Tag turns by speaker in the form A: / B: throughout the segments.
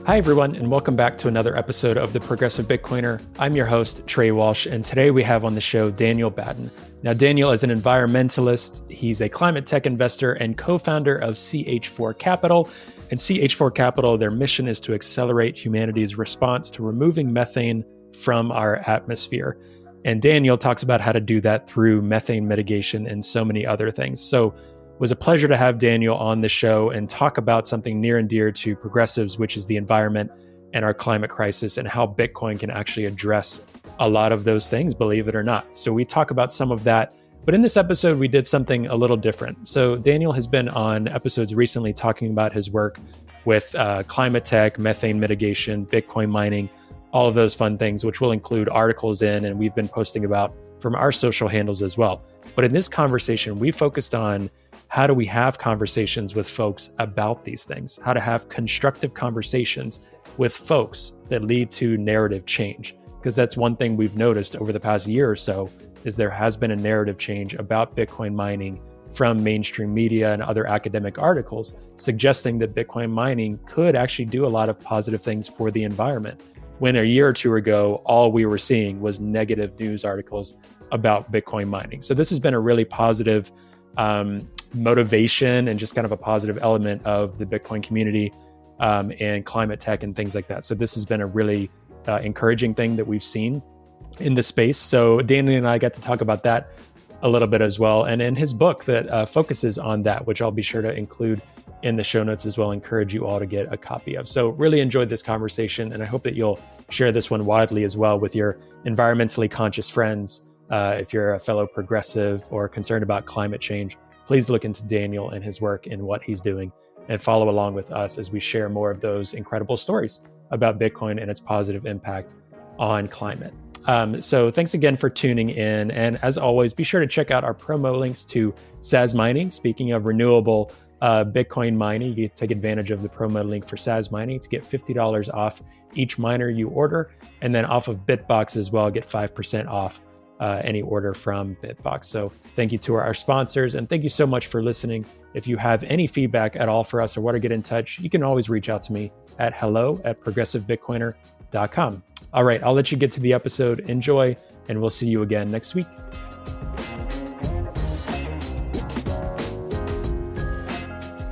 A: Hi, everyone, and welcome back to another episode of The Progressive Bitcoiner. I'm your host, Trey Walsh, and today we have on the show Daniel Batten. Now, Daniel is an environmentalist. He's a climate tech investor and co-founder of CH4 Capital. And CH4 Capital, their mission is to accelerate humanity's response to removing methane from our atmosphere. And Daniel talks about how to do that through methane mitigation and so many other things. So it was a pleasure to have Daniel on the show and talk about something near and dear to progressives, which is the environment and our climate crisis and how Bitcoin can actually address a lot of those things, believe it or not. So we talk about some of that. But in this episode, we did something a little different. So Daniel has been on episodes recently talking about his work with climate tech, methane mitigation, Bitcoin mining, all of those fun things, which will include articles in, and we've been posting about from our social handles as well. But in this conversation, we focused on how do we have conversations with folks about these things, how to have constructive conversations with folks that lead to narrative change. Because that's one thing we've noticed over the past year or so is there has been a narrative change about Bitcoin mining from mainstream media and other academic articles suggesting that Bitcoin mining could actually do a lot of positive things for the environment. When a year or two ago, all we were seeing was negative news articles about Bitcoin mining. So this has been a really positive motivation and just kind of a positive element of the Bitcoin community and climate tech and things like that. So this has been a really encouraging thing that we've seen in the space. So Danny and I got to talk about that a little bit as well. And in his book that focuses on that, which I'll be sure to include in the show notes as well, encourage you all to get a copy of. So really enjoyed this conversation, and I hope that you'll share this one widely as well with your environmentally conscious friends. If you're a fellow progressive or concerned about climate change, please look into Daniel and his work and what he's doing and follow along with us as we share more of those incredible stories about Bitcoin and its positive impact on climate. So thanks again for tuning in. And as always, be sure to check out our promo links to SAS Mining. Speaking of renewable Bitcoin mining, you can take advantage of the promo link for SAS Mining to get $50 off each miner you order. And then off of Bitbox as well, get 5% off any order from Bitbox. So thank you to our sponsors, and thank you so much for listening. If you have any feedback at all for us or want to get in touch, you can always reach out to me at hello@progressivebitcoiner.com. All right, I'll let you get to the episode. Enjoy, and we'll see you again next week.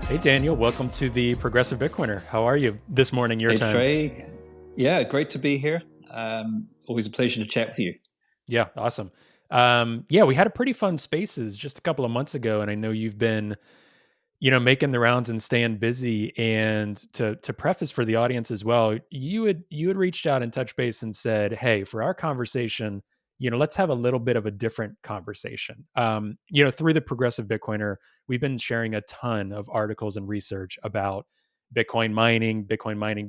A: Hey, Daniel, welcome to the Progressive Bitcoiner. How are you this morning, your time?
B: Trey. Yeah, great to be here. Always a pleasure to chat with you.
A: Yeah, awesome. We had a pretty fun Spaces just a couple of months ago, and I know you've been, making the rounds and staying busy. And to preface for the audience as well, you had reached out and touched base and said, "Hey, for our conversation, let's have a little bit of a different conversation." Through the Progressive Bitcoiner, we've been sharing a ton of articles and research about Bitcoin mining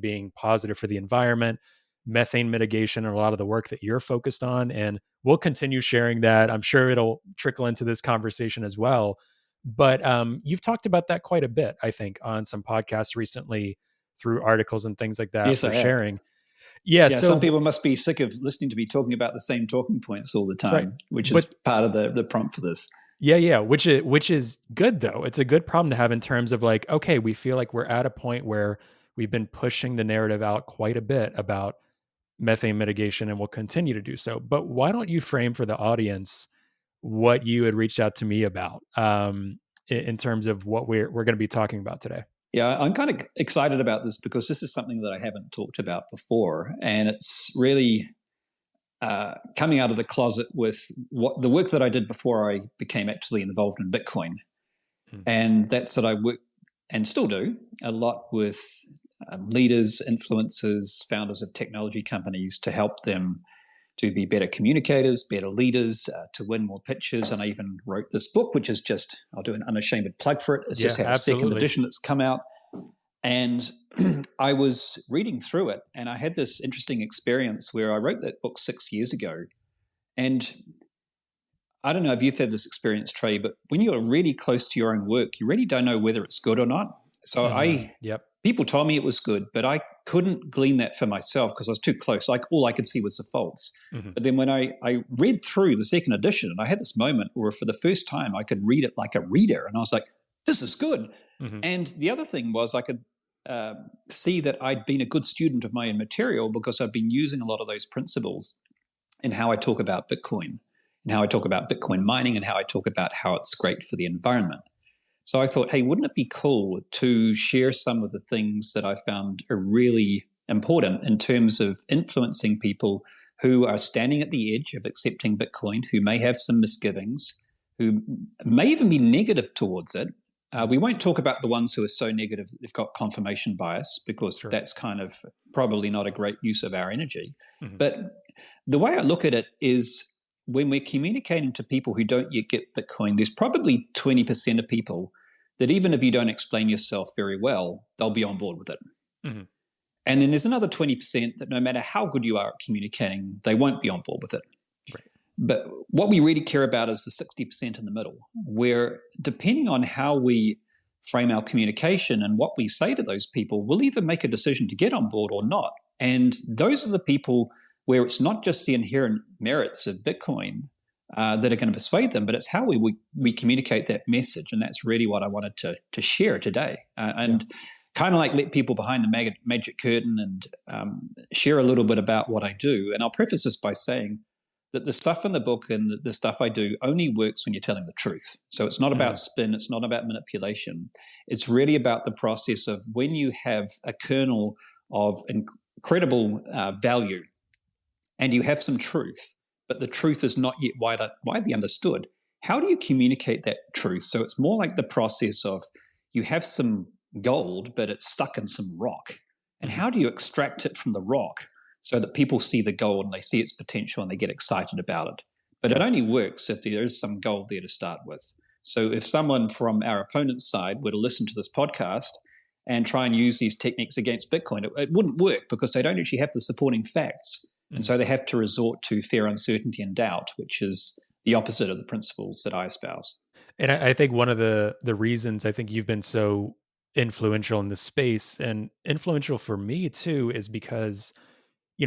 A: being positive for the environment, methane mitigation, and a lot of the work that you're focused on. And we'll continue sharing that. I'm sure it'll trickle into this conversation as well. But you've talked about that quite a bit, I think, on some podcasts recently through articles and things like that.
B: Yes,
A: for
B: I have.
A: sharing. Yeah, so
B: some people must be sick of listening to me talking about the same talking points all the time, right, which is part of the prompt for this.
A: Yeah, which is good, though. It's a good problem to have in terms of like, okay, we feel like we're at a point where we've been pushing the narrative out quite a bit about methane mitigation, and will continue to do so. But why don't you frame for the audience what you had reached out to me about in terms of what we're going to be talking about today?
B: Yeah, I'm kind of excited about this because this is something that I haven't talked about before, and it's really coming out of the closet with the work that I did before I became actually involved in Bitcoin. And that's that I work and still do a lot with leaders, influencers, founders of technology companies to help them to be better communicators, better leaders, to win more pitches. And I even wrote this book, which is just, I'll do an unashamed plug for it. It's just had a second edition that's come out. And I was reading through it, and I had this interesting experience where I wrote that book 6 years ago. And I don't know if you've had this experience, Trey, but when you're really close to your own work, you really don't know whether it's good or not. So people told me it was good, but I couldn't glean that for myself because I was too close. Like all I could see was the faults. But then when I read through the second edition, and I had this moment where for the first time I could read it like a reader, and I was like, this is good. And the other thing was I could see that I'd been a good student of my own material because I've been using a lot of those principles in how I talk about Bitcoin and how I talk about Bitcoin mining and how I talk about how it's great for the environment. So I thought, hey, wouldn't it be cool to share some of the things that I found are really important in terms of influencing people who are standing at the edge of accepting Bitcoin, who may have some misgivings, who may even be negative towards it. We won't talk about the ones who are so negative that they've got confirmation bias, because
A: Sure.
B: that's kind of probably not a great use of our energy.
A: Mm-hmm.
B: But the way I look at it is, when we're communicating to people who don't yet get Bitcoin, there's probably 20% of people that even if you don't explain yourself very well, they'll be on board with it.
A: Mm-hmm.
B: And then there's another 20% that no matter how good you are at communicating, they won't be on board with it.
A: Right.
B: But what we really care about is the 60% in the middle, where depending on how we frame our communication and what we say to those people, we'll either make a decision to get on board or not. And those are the people where it's not just the inherent merits of Bitcoin that are going to persuade them, but it's how we communicate that message. And that's really what I wanted to share today. Kind of like let people behind the magic curtain and share a little bit about what I do. And I'll preface this by saying that the stuff in the book and the stuff I do only works when you're telling the truth. So it's not about spin. It's not about manipulation. It's really about the process of when you have a kernel of incredible value and you have some truth, but the truth is not yet widely understood. How do you communicate that truth? So it's more like the process of you have some gold, but it's stuck in some rock. And how do you extract it from the rock so that people see the gold and they see its potential and they get excited about it? But it only works if there is some gold there to start with. So if someone from our opponent's side were to listen to this podcast and try and use these techniques against Bitcoin, it wouldn't work because they don't actually have the supporting facts. And so they have to resort to fear, uncertainty, and doubt, which is the opposite of the principles that I espouse.
A: And I think one of the reasons I think you've been so influential in this space, and influential for me too, is because,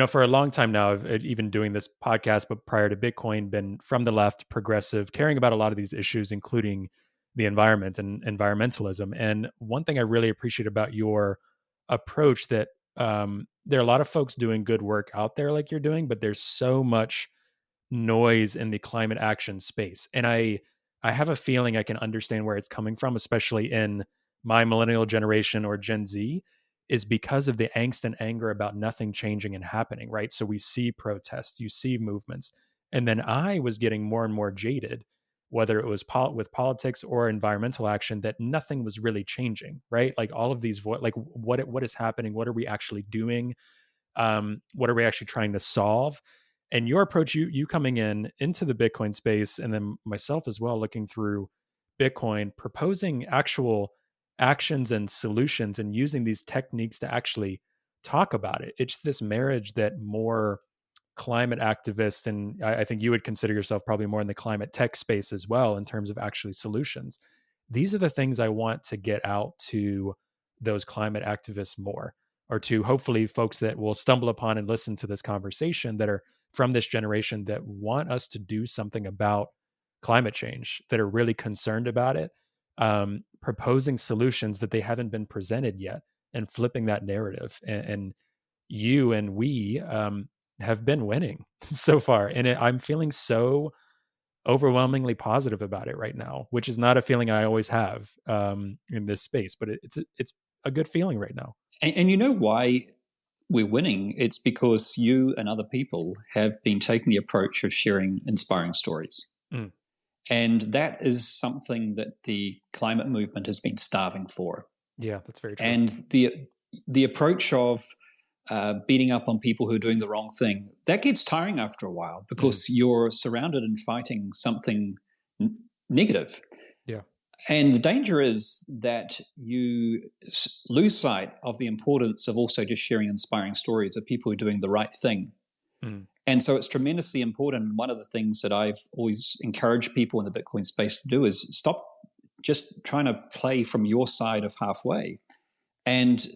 A: for a long time now, I've even doing this podcast, but prior to Bitcoin, been from the left, progressive, caring about a lot of these issues, including the environment and environmentalism. And one thing I really appreciate about your approach that there are a lot of folks doing good work out there like you're doing, but there's so much noise in the climate action space. And I have a feeling I can understand where it's coming from, especially in my millennial generation or Gen Z, is because of the angst and anger about nothing changing and happening, right? So we see protests, you see movements. And then I was getting more and more jaded, whether it was with politics or environmental action, that nothing was really changing, right? Like all of these, like what is happening? What are we actually doing? What are we actually trying to solve? And your approach, you coming into the Bitcoin space, and then myself as well, looking through Bitcoin, proposing actual actions and solutions and using these techniques to actually talk about it. It's this marriage that more climate activists, and I think you would consider yourself probably more in the climate tech space as well in terms of actually solutions. These are the things I want to get out to those climate activists more, or to hopefully folks that will stumble upon and listen to this conversation that are from this generation that want us to do something about climate change, that are really concerned about it, proposing solutions that they haven't been presented yet, and flipping that narrative. And you and we have been winning so far. And I'm feeling so overwhelmingly positive about it right now, which is not a feeling I always have in this space, but it's a good feeling right now.
B: And you know why we're winning? It's because you and other people have been taking the approach of sharing inspiring stories.
A: Mm.
B: And that is something that the climate movement has been starving for.
A: Yeah, that's very true.
B: And the approach of beating up on people who are doing the wrong thing, that gets tiring after a while because you're surrounded and fighting something negative.
A: Yeah.
B: And the danger is that you lose sight of the importance of also just sharing inspiring stories of people who are doing the right thing. And so it's tremendously important. And one of the things that I've always encouraged people in the Bitcoin space to do is stop just trying to play from your side of halfway and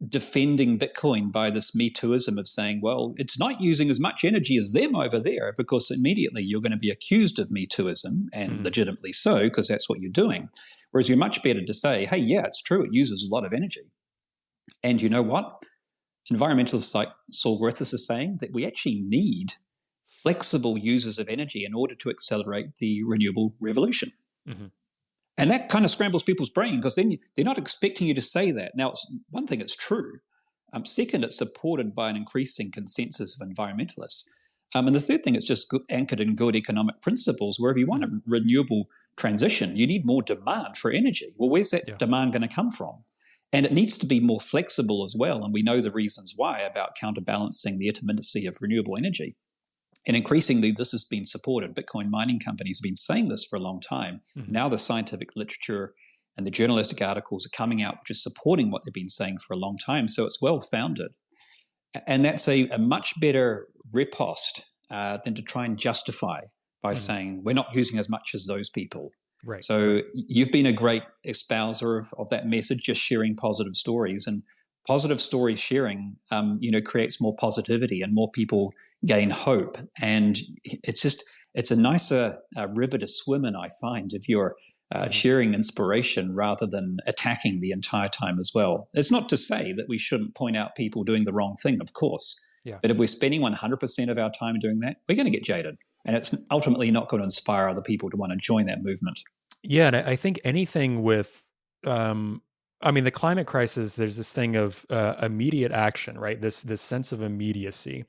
B: defending Bitcoin by this Me Tooism of saying, well, it's not using as much energy as them over there, because immediately you're going to be accused of Me Tooism, and legitimately so, because that's what you're doing. Whereas you're much better to say, hey, yeah, it's true, it uses a lot of energy. And you know what? Environmentalists like Saul Griffiths is saying that we actually need flexible users of energy in order to accelerate the renewable revolution. Mm-hmm. And that kind of scrambles people's brain, because then they're not expecting you to say that. Now, one thing, it's true. Second, it's supported by an increasing consensus of environmentalists. And the third thing, it's just anchored in good economic principles, where if you want a renewable transition, you need more demand for energy. Well, where's that demand going to come from? And it needs to be more flexible as well. And we know the reasons why, about counterbalancing the intermittency of renewable energy. And increasingly, this has been supported. Bitcoin mining companies have been saying this for a long time. Mm-hmm. Now the scientific literature and the journalistic articles are coming out, which is supporting what they've been saying for a long time. So it's well-founded. And that's a much better riposte than to try and justify by saying we're not using as much as those people.
A: Right.
B: So you've been a great espouser of that message, just sharing positive stories. And positive story sharing, creates more positivity, and more people gain hope. And it's a nicer river to swim in, I find, if you're sharing inspiration rather than attacking the entire time as well. It's not to say that we shouldn't point out people doing the wrong thing, of course. Yeah. But if we're spending 100% of our time doing that, we're going to get jaded. And it's ultimately not going to inspire other people to want to join that movement.
A: Yeah, and I think anything with, the climate crisis, there's this thing of immediate action, right? This sense of immediacy.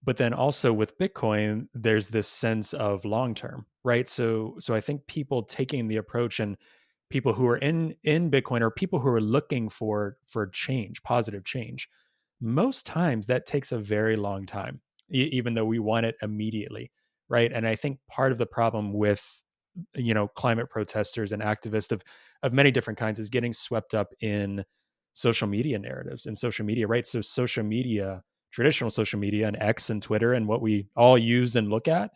A: But then also with Bitcoin, there's this sense of long-term, right? So I think people taking the approach, and people who are in Bitcoin, or people who are looking for change, positive change, most times that takes a very long time, even though we want it immediately, right? And I think part of the problem with climate protesters and activists of many different kinds is getting swept up in social media narratives and social media, right? So social media, traditional social media, and X and Twitter, and what we all use and look at,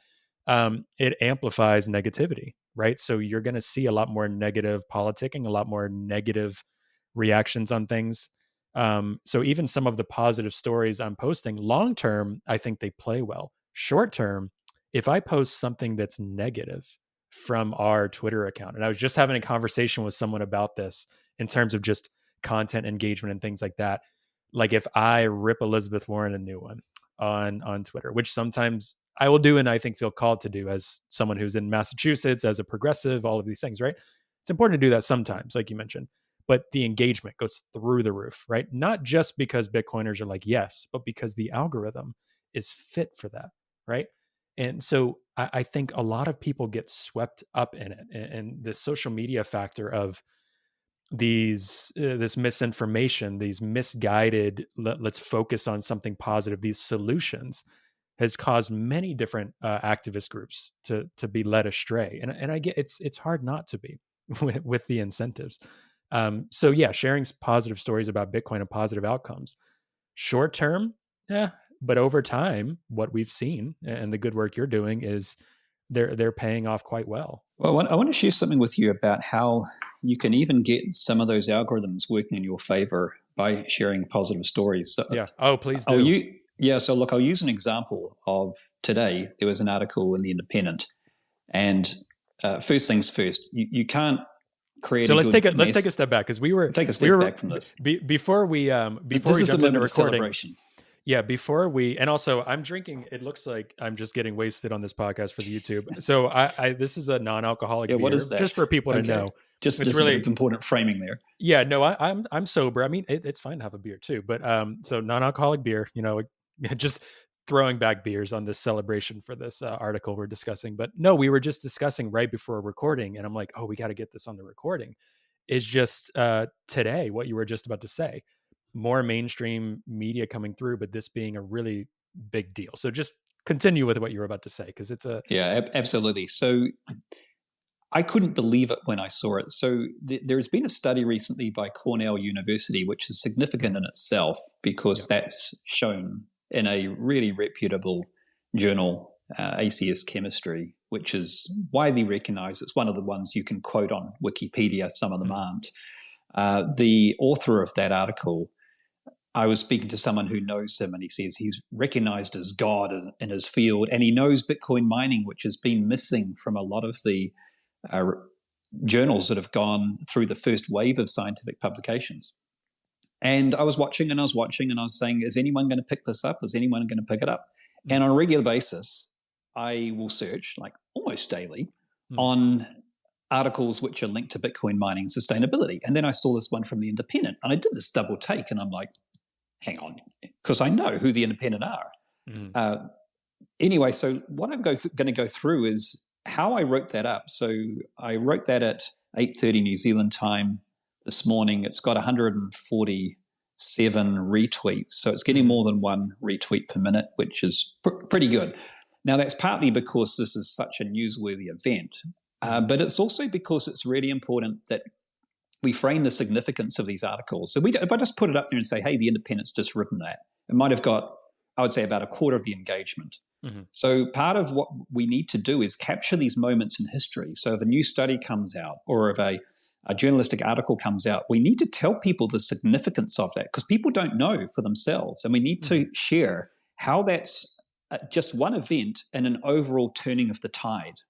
A: it amplifies negativity, right? So you're going to see a lot more negative politicking, a lot more negative reactions on things. So even some of the positive stories I'm posting, long term, I think they play well. Short term, if I post something that's negative from our Twitter account, and I was just having a conversation with someone about this in terms of just content engagement and things like that. Like if I rip Elizabeth Warren a new one on Twitter, which sometimes I will do, and I think feel called to do as someone who's in Massachusetts, as a progressive, all of these things, right? It's important to do that sometimes, like you mentioned, but the engagement goes through the roof, right? Not just because Bitcoiners are like, yes, but because the algorithm is fit for that, right? And so I think a lot of people get swept up in it, and the social media factor of this misinformation, these misguided, let's focus on something positive, these solutions, has caused many different activist groups to be led astray. And I get it's hard not to be with the incentives. So yeah, sharing positive stories about Bitcoin and positive outcomes, short term, yeah. But over time, what we've seen and the good work you're doing is they're paying off quite well.
B: Well, I want to share something with you about how you can even get some of those algorithms working in your favor by sharing positive stories. So,
A: yeah. Oh, please do.
B: So look, I'll use an example of today. There was an article in The Independent, and first things first, you can't create.
A: So let's take a step back, because we were
B: back from this
A: before we jumped into recording.
B: Celebration.
A: Yeah, and also I'm drinking, it looks like I'm just getting wasted on this podcast for the YouTube. So this is a non-alcoholic beer.
B: What is that?
A: Just for people to know.
B: Just really important framing there.
A: Yeah, no, I'm sober. I mean, it's fine to have a beer too, but so non-alcoholic beer, just throwing back beers on this celebration for this article we're discussing. But no, we were just discussing right before recording, and I'm like, oh, we got to get this on the recording. It's just today, what you were just about to say. More mainstream media coming through, but this being a really big deal. So just continue with what you were about to say, because it's
B: absolutely. So I couldn't believe it when I saw it. So there's been a study recently by Cornell University, which is significant in itself, because that's shown in a really reputable journal, ACS Chemistry, which is widely recognized. It's one of the ones you can quote on Wikipedia. Some of them aren't. The author of that article, I was speaking to someone who knows him, and he says he's recognized as God in his field, and he knows Bitcoin mining, which has been missing from a lot of the journals that have gone through the first wave of scientific publications. And I was watching and I was saying, is anyone going to pick this up? Is anyone going to pick it up? And on a regular basis, I will search, like almost daily, on articles which are linked to Bitcoin mining and sustainability. And then I saw this one from The Independent, and I did this double take, and I'm like, hang on, because I know who The Independent are. Anyway, so what I'm going to go through is how I wrote that up. So I wrote that at 8:30 New Zealand time this morning. It's got 147 retweets. So it's getting more than one retweet per minute, which is pretty good. Now, that's partly because this is such a newsworthy event, but it's also because it's really important that we frame the significance of these articles. So if I just put it up there and say, hey, The Independent's just written that, it might have got, I would say, about a quarter of the engagement. So part of what we need to do is capture these moments in history. So if a new study comes out or if a journalistic article comes out, we need to tell people the significance of that because people don't know for themselves. And we need to share how that's just one event in an overall turning of the tide.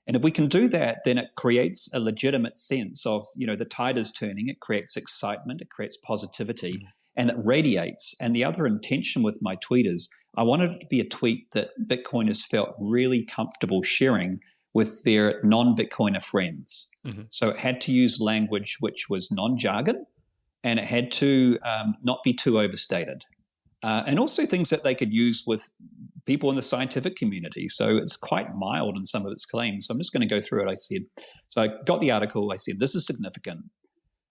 B: And if we can do that, then it creates a legitimate sense of, the tide is turning. It creates excitement. It creates positivity. And it radiates. And the other intention with my tweet is I wanted it to be a tweet that Bitcoiners felt really comfortable sharing with their non-Bitcoiner friends. So it had to use language which was non-jargon, and it had to not be too overstated. And also things that they could use with people in the scientific community. So it's quite mild in some of its claims. So I'm just going to go through it. I said, so I got the article. I said, this is significant.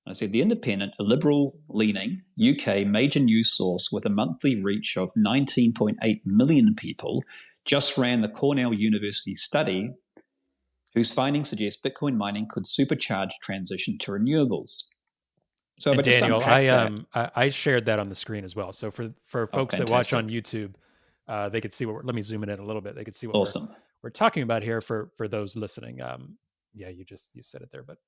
B: I said, The Independent, a liberal-leaning UK major news source with a monthly reach of 19.8 million people, just ran the Cornell University study whose findings suggest Bitcoin mining could supercharge transition to renewables. So, but
A: Daniel, I shared that on the screen as well. So for folks that watch on YouTube, they could see let me zoom in a little bit. They could see what we're talking about here for those listening. You said it there, but.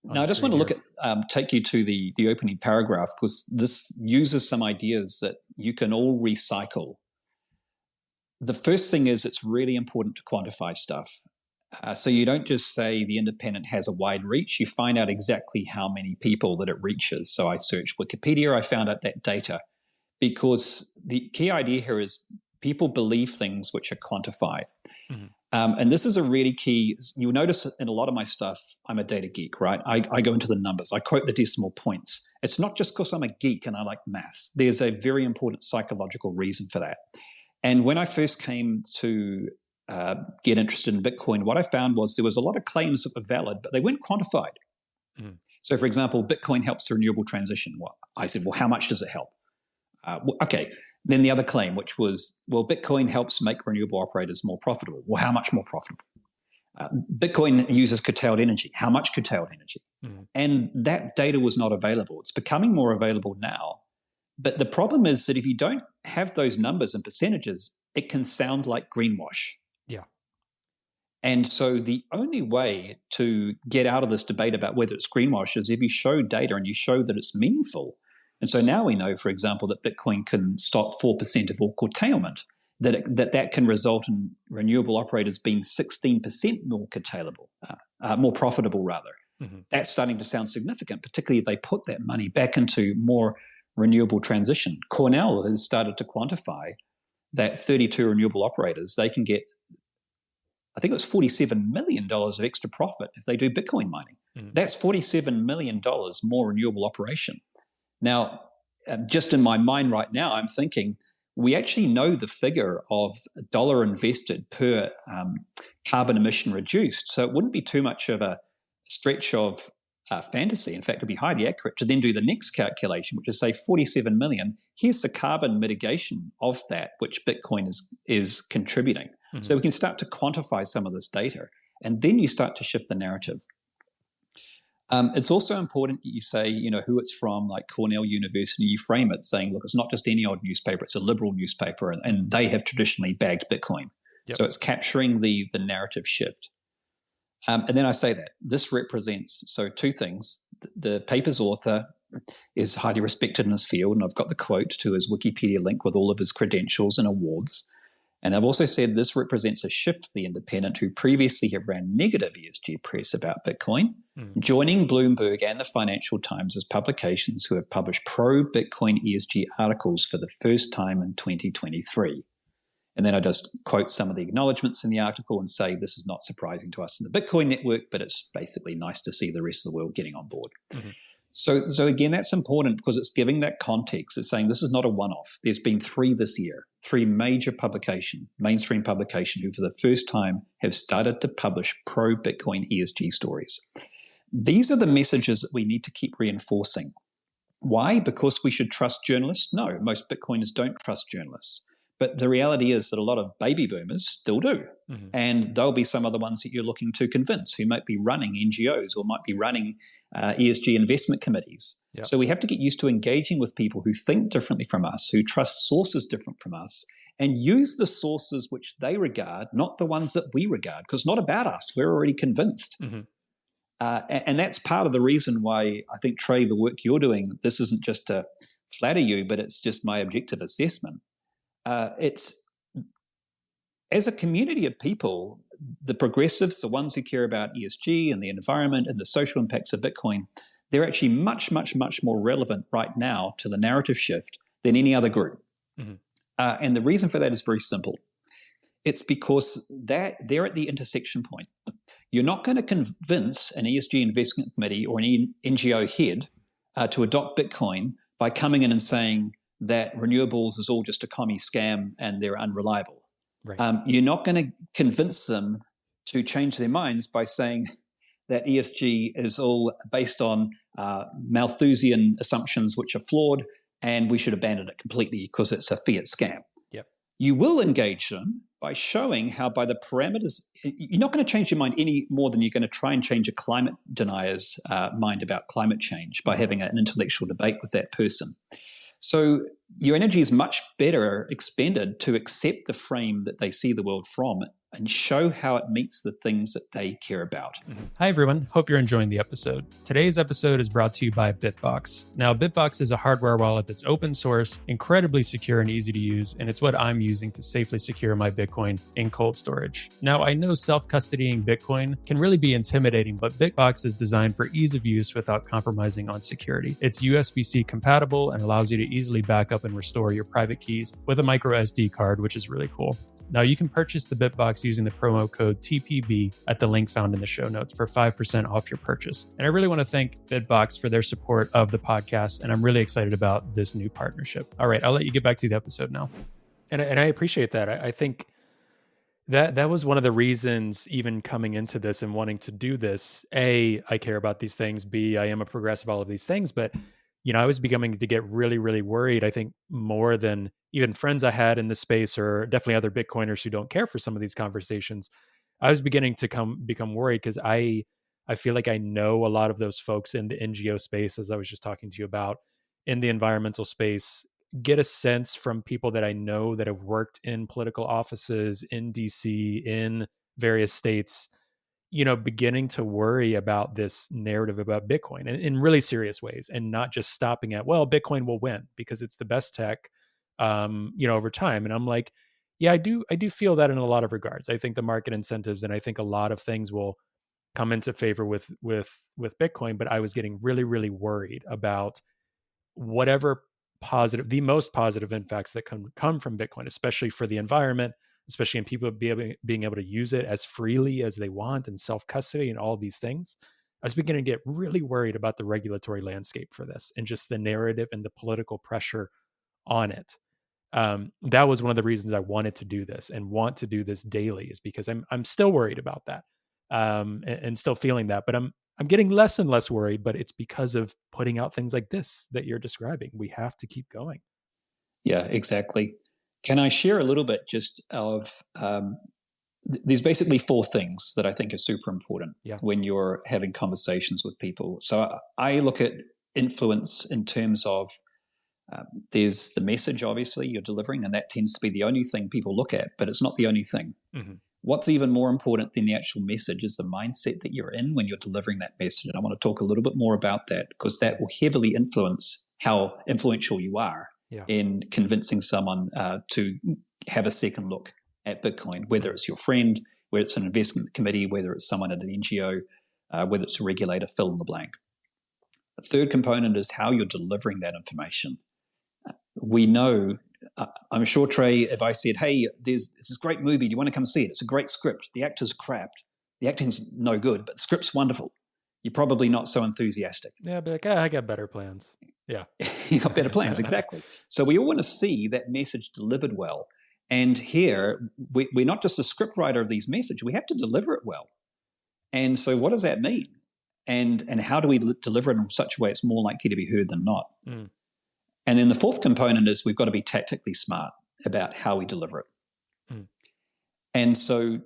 B: Now, I just want to take you to the opening paragraph because this uses some ideas that you can all recycle. The first thing is it's really important to quantify stuff. So you don't just say The Independent has a wide reach. You find out exactly how many people that it reaches. So I searched Wikipedia. I found out that data because the key idea here is people believe things which are quantified. And this is a really key. You'll notice in a lot of my stuff, I'm a data geek, right? I go into the numbers. I quote the decimal points. It's not just because I'm a geek and I like maths. There's a very important psychological reason for that. And when I first came to get interested in Bitcoin, what I found was there was a lot of claims that were valid, but they weren't quantified. So, for example, Bitcoin helps the renewable transition. Well, I said, well, how much does it help? Okay. Then the other claim, which was, well, Bitcoin helps make renewable operators more profitable. Well, how much more profitable? Bitcoin uses curtailed energy. How much curtailed energy? And that data was not available. It's becoming more available now. But the problem is that if you don't have those numbers and percentages, it can sound like greenwash.
A: Yeah.
B: And so the only way to get out of this debate about whether it's greenwash is if you show data and you show that it's meaningful. And so now we know, for example, that Bitcoin can stop 4% of all curtailment, that can result in renewable operators being 16% more curtailable, more profitable rather. That's starting to sound significant, particularly if they put that money back into more renewable transition. Cornell has started to quantify that 32 renewable operators, they can get, I think it was $47 million of extra profit if they do Bitcoin mining. That's $47 million more renewable operation. Now, just in my mind right now, I'm thinking we actually know the figure of $1 invested per carbon emission reduced. So it wouldn't be too much of a stretch of fantasy. In fact, it'd be highly accurate to then do the next calculation, which is say 47 million. Here's the carbon mitigation of that, which Bitcoin is contributing. So we can start to quantify some of this data, and then you start to shift the narrative. It's also important that you say, who it's from, like Cornell University. You frame it saying, look, it's not just any old newspaper, it's a liberal newspaper, and they have traditionally bagged Bitcoin. So it's capturing the narrative shift. And then I say that this represents, so two things. The paper's author is highly respected in his field, and I've got the quote to his Wikipedia link with all of his credentials and awards. And I've also said this represents a shift for the independent who previously have ran negative ESG press about Bitcoin, joining Bloomberg and the Financial Times as publications who have published pro-Bitcoin ESG articles for the first time in 2023. And then I just quote some of the acknowledgements in the article and say this is not surprising to us in the Bitcoin network, but it's basically nice to see the rest of the world getting on board. So again, that's important because it's giving that context. It's saying this is not a one-off. There's been 3 this year, 3 major mainstream publication, who for the first time have started to publish pro-Bitcoin ESG stories. These are the messages that we need to keep reinforcing. Why? Because we should trust journalists? No, most Bitcoiners don't trust journalists. But the reality is that a lot of baby boomers still do. And they'll be some of the ones that you're looking to convince who might be running NGOs or might be running ESG investment committees. Yep. So we have to get used to engaging with people who think differently from us, who trust sources different from us, and use the sources which they regard, not the ones that we regard, because it's not about us. We're already convinced. And that's part of the reason why I think, Trey, the work you're doing, this isn't just to flatter you, but it's just my objective assessment. It's as a community of people, the progressives, the ones who care about ESG and the environment and the social impacts of Bitcoin, they're actually much, much, much more relevant right now to the narrative shift than any other group. And the reason for that is very simple. It's because they're at the intersection point. You're not going to convince an ESG investment committee or an NGO head to adopt Bitcoin by coming in and saying that renewables is all just a commie scam and they're unreliable. You're not going to convince them to change their minds by saying that ESG is all based on Malthusian assumptions which are flawed and we should abandon it completely because it's a fiat scam. You will engage them by showing how by the parameters, you're not going to change your mind any more than you're going to try and change a climate denier's mind about climate change by having an intellectual debate with that person. So your energy is much better expended to accept the frame that they see the world from and show how it meets the things that they care about.
A: Hi, everyone. Hope you're enjoying the episode. Today's episode is brought to you by Bitbox. Now, Bitbox is a hardware wallet that's open source, incredibly secure and easy to use, and it's what I'm using to safely secure my Bitcoin in cold storage. Now, I know self-custodying Bitcoin can really be intimidating, but Bitbox is designed for ease of use without compromising on security. It's USB-C compatible and allows you to easily back up and restore your private keys with a micro SD card, which is really cool. Now, you can purchase the Bitbox using the promo code TPB at the link found in the show notes for 5% off your purchase. And I really want to thank Bitbox for their support of the podcast, and I'm really excited about this new partnership. All right, I'll let you get back to the episode now. And I appreciate that. I think that was one of the reasons even coming into this and wanting to do this. A, I care about these things. B, I am a progressive, all of these things. But, I was beginning to get really, really worried, I think more than even friends I had in the space or definitely other Bitcoiners who don't care for some of these conversations. I was beginning to become worried because I feel like I know a lot of those folks in the NGO space, as I was just talking to you about, in the environmental space, get a sense from people that I know that have worked in political offices in DC, in various states, beginning to worry about this narrative about Bitcoin in really serious ways and not just stopping at, well, Bitcoin will win because it's the best tech, over time. And I'm like, yeah, I do feel that in a lot of regards. I think the market incentives and I think a lot of things will come into favor with Bitcoin, but I was getting really, really worried about whatever the most positive impacts that come from Bitcoin, especially for the environment, especially in people being able to use it as freely as they want and self-custody and all these things. I was beginning to get really worried about the regulatory landscape for this and just the narrative and the political pressure on it. That was one of the reasons I wanted to do this and want to do this daily, is because I'm still worried about that and still feeling that, but I'm getting less and less worried, but it's because of putting out things like this that you're describing. We have to keep going.
B: Yeah, exactly. Can I share a little bit just of, there's basically 4 things that I think are super important when you're having conversations with people. So I look at influence in terms of, there's the message, obviously, you're delivering, and that tends to be the only thing people look at, but it's not the only thing. What's even more important than the actual message is the mindset that you're in when you're delivering that message. And I want to talk a little bit more about that because that will heavily influence how influential you are in convincing someone to have a second look at Bitcoin, whether it's your friend, whether it's an investment committee, whether it's someone at an NGO, whether it's a regulator, fill in the blank. The third component is how you're delivering that information. We know, I'm sure, Trey, if I said, hey, there's this great movie, do you want to come see it? It's a great script. The actor's crap. The acting's no good, but the script's wonderful. You're probably not so enthusiastic.
A: Yeah, I'd be like, I got better plans. Yeah.
B: You got better plans, exactly. So we all want to see that message delivered well. And here, we're not just a script writer of these messages, we have to deliver it well. And so what does that mean? And how do we deliver it in such a way it's more likely to be heard than not? Mm. And then the fourth component is we've got to be tactically smart about how we deliver it. Mm. And so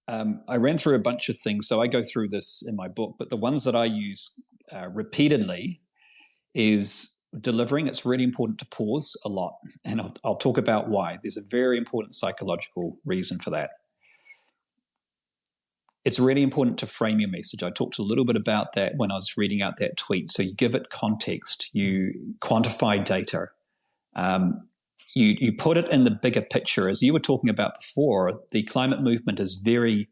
B: I ran through a bunch of things. So I go through this in my book, but the ones that I use repeatedly is delivering. It's really important to pause a lot. And I'll talk about why. There's a very important psychological reason for that. It's really important to frame your message. I talked a little bit about that when I was reading out that tweet. So you give it context, you quantify data, you put it in the bigger picture. As you were talking about before, the climate movement is very,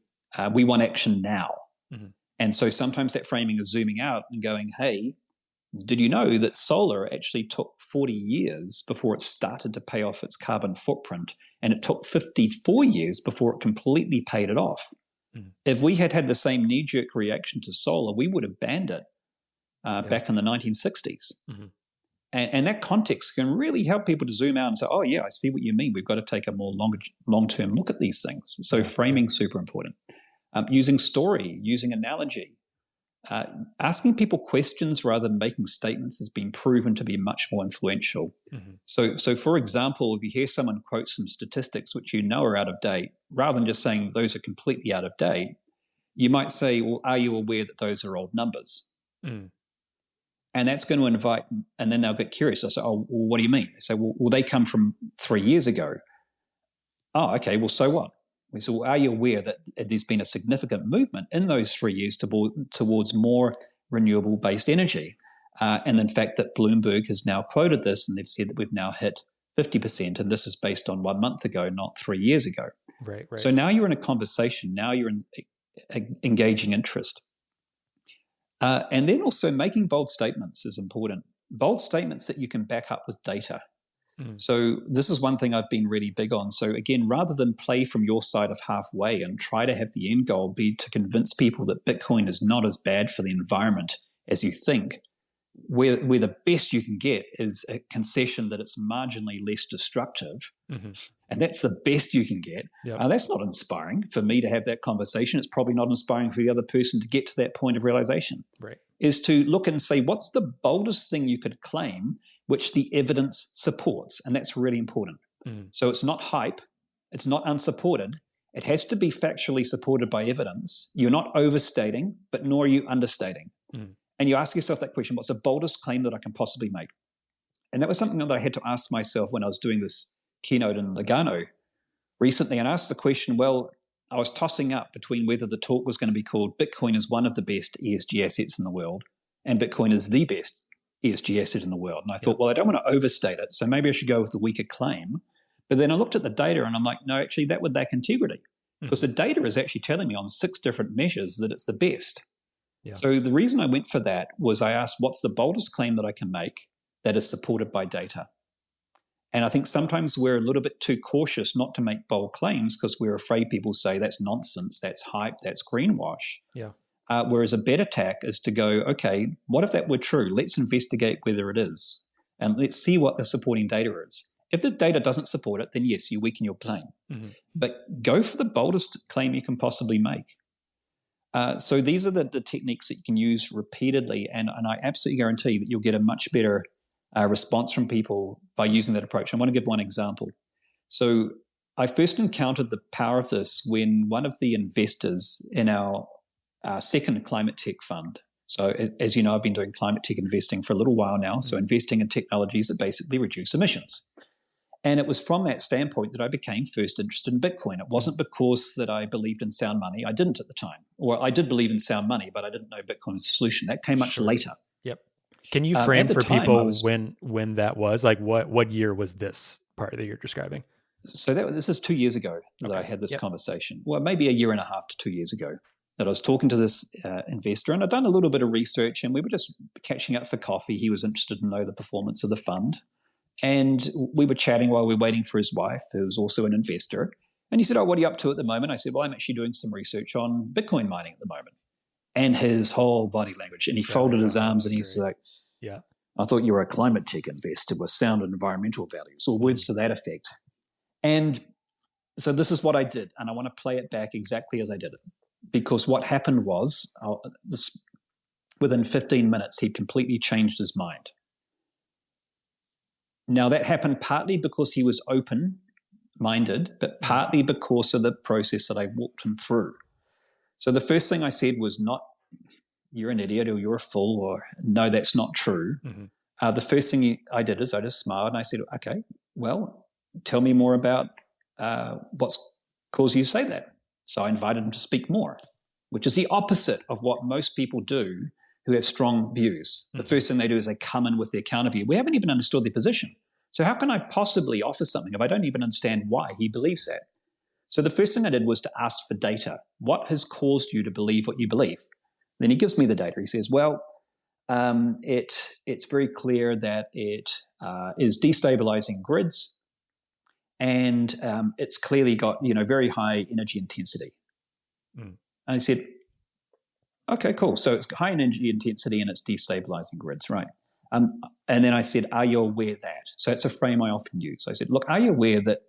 B: we want action now. Mm-hmm. And so sometimes that framing is zooming out and going, hey, did you know that solar actually took 40 years before it started to pay off its carbon footprint? And it took 54 years before it completely paid it off. If we had the same knee-jerk reaction to solar, we would have banned it back in the 1960s. Mm-hmm. And that context can really help people to zoom out and say, oh, yeah, I see what you mean. We've got to take a more long-term look at these things. So framing is super important. Using story, using analogy, asking people questions rather than making statements has been proven to be much more influential. Mm-hmm. So for example, if you hear someone quote some statistics which you know are out of date, rather than just saying those are completely out of date, you might say, well, are you aware that those are old numbers? Mm. And that's going to invite, and then they'll get curious. I say, oh, well, what do you mean? They say, well, they come from 3 years ago. Oh, okay, well, so what? We said, well, are you aware that there's been a significant movement in those 3 years towards more renewable-based energy? And in fact, that Bloomberg has now quoted this, and they've said that we've now hit 50%, and this is based on 1 month ago, not 3 years ago.
A: Right.
B: So now you're in a conversation. Now you're in engaging interest. And then also making bold statements is important. Bold statements that you can back up with data. Mm. So this is one thing I've been really big on. So again, rather than play from your side of halfway and try to have the end goal be to convince people that Bitcoin is not as bad for the environment as you think, where the best you can get is a concession that it's marginally less destructive. Mm-hmm. And that's the best you can get. Yep. That's not inspiring for me to have that conversation. It's probably not inspiring for the other person to get to that point of realization. Right. Is to look and say, what's the boldest thing you could claim which the evidence supports? And that's really important. Mm. So it's not hype. It's not unsupported. It has to be factually supported by evidence. You're not overstating, but nor are you understating. Mm. And you ask yourself that question, what's the boldest claim that I can possibly make? And that was something that I had to ask myself when I was doing this keynote in Lugano recently. And I asked the question, well, I was tossing up between whether the talk was going to be called Bitcoin is one of the best ESG assets in the world and Bitcoin is the best ESG asset in the world. And I thought, well, I don't want to overstate it, so maybe I should go with the weaker claim. But then I looked at the data and I'm like, no, actually, that would lack integrity because the data is actually telling me on 6 different measures that it's the best. Yeah. So the reason I went for that was I asked, what's the boldest claim that I can make that is supported by data? And I think sometimes we're a little bit too cautious not to make bold claims because we're afraid people say that's nonsense, that's hype, that's greenwash. Yeah. Whereas a better tack is to go, okay, what if that were true? Let's investigate whether it is. And let's see what the supporting data is. If the data doesn't support it, then yes, you weaken your claim. Mm-hmm. But go for the boldest claim you can possibly make. So these are the techniques that you can use repeatedly, and I absolutely guarantee that you'll get a much better response from people by using that approach. I want to give one example. So I first encountered the power of this when one of the investors in our second climate tech fund. So as you know, I've been doing climate tech investing for a little while now, so investing in technologies that basically reduce emissions. And it was from that standpoint that I became first interested in Bitcoin. It wasn't because that I believed in sound money. I didn't at the time. Or I did believe in sound money, but I didn't know Bitcoin was a solution. That came much later.
A: Yep. Can you frame for people when that was? Like what year was this part that you're describing?
B: So this is 2 years ago that I had this conversation. Well, maybe a year and a half to 2 years ago, that I was talking to this investor, and I'd done a little bit of research, and we were just catching up for coffee. He was interested to know the performance of the fund. And we were chatting while we were waiting for his wife, who was also an investor. And he said, "Oh, what are you up to at the moment?" I said, "Well, I'm actually doing some research on Bitcoin mining at the moment." And his whole body language, and he folded his arms, and he's like,
A: "Yeah,
B: I thought you were a climate tech investor with sound environmental values," or words to that effect. And so this is what I did, and I want to play it back exactly as I did it. Because what happened was, within 15 minutes, he'd completely changed his mind. Now, that happened partly because he was open-minded, but partly because of the process that I walked him through. So the first thing I said was not, "You're an idiot," or "You're a fool," or "No, that's not true." The first thing I did is I just smiled and I said, "Okay, well, tell me more about what's caused you to say that." So I invited him to speak more, which is the opposite of what most people do who have strong views. The first thing they do is they come in with their counterview. We haven't even understood their position. So how can I possibly offer something if I don't even understand why he believes that? So the first thing I did was to ask for data. What has caused you to believe what you believe? Then he gives me the data. He says, "Well, it's very clear that it is destabilizing grids, and it's clearly got very high energy intensity." And I said, "Okay, cool. So it's high energy intensity and it's destabilizing grids, right?" And then I said, "Are you aware that?" So it's a frame I often use. I said, "Look, are you aware that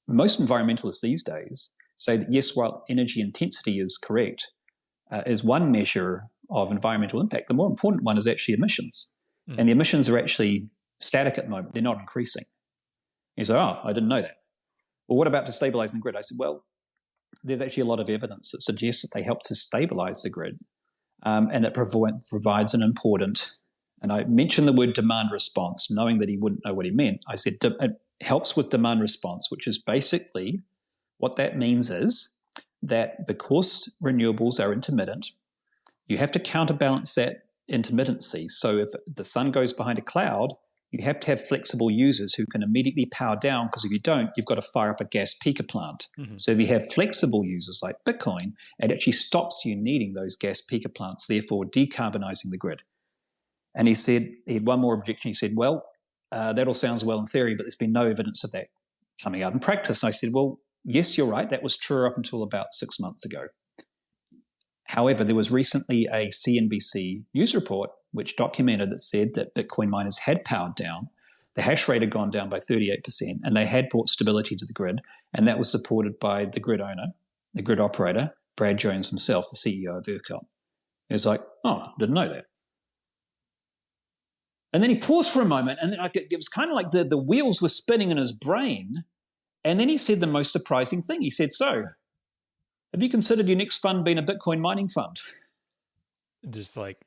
B: most environmentalists these days say that, yes, while energy intensity is correct, is one measure of environmental impact, the more important one is actually emissions. And the emissions are actually static at the moment. They're not increasing." He said, "Oh, I didn't know that." "Well, what about destabilizing the grid?" I said, "Well, there's actually a lot of evidence that suggests that they help to stabilize the grid, and that provides an important," and I mentioned the word demand response, knowing that he wouldn't know what he meant. I said, "It helps with demand response," which is basically what that means is that because renewables are intermittent, you have to counterbalance that intermittency. So if the sun goes behind a cloud, you have to have flexible users who can immediately power down, because if you don't, you've got to fire up a gas peaker plant. So if you have flexible users like Bitcoin, it actually stops you needing those gas peaker plants, therefore decarbonizing the grid. And he had one more objection. He said, "Well, that all sounds well in theory, but there's been no evidence of that coming out in practice." And I said, "Well, yes, you're right. That was true up until about 6 months ago. However, there was recently a CNBC news report which documented that said that Bitcoin miners had powered down, the hash rate had gone down by 38%, and they had brought stability to the grid, and that was supported by the grid owner, the grid operator, Brad Jones himself, the CEO of ERCOT." He was like, "Oh, didn't know that." And then he paused for a moment, and then it was kind of like the wheels were spinning in his brain, and then he said the most surprising thing. He said, "So, have you considered your next fund being a Bitcoin mining fund?"
A: Just like,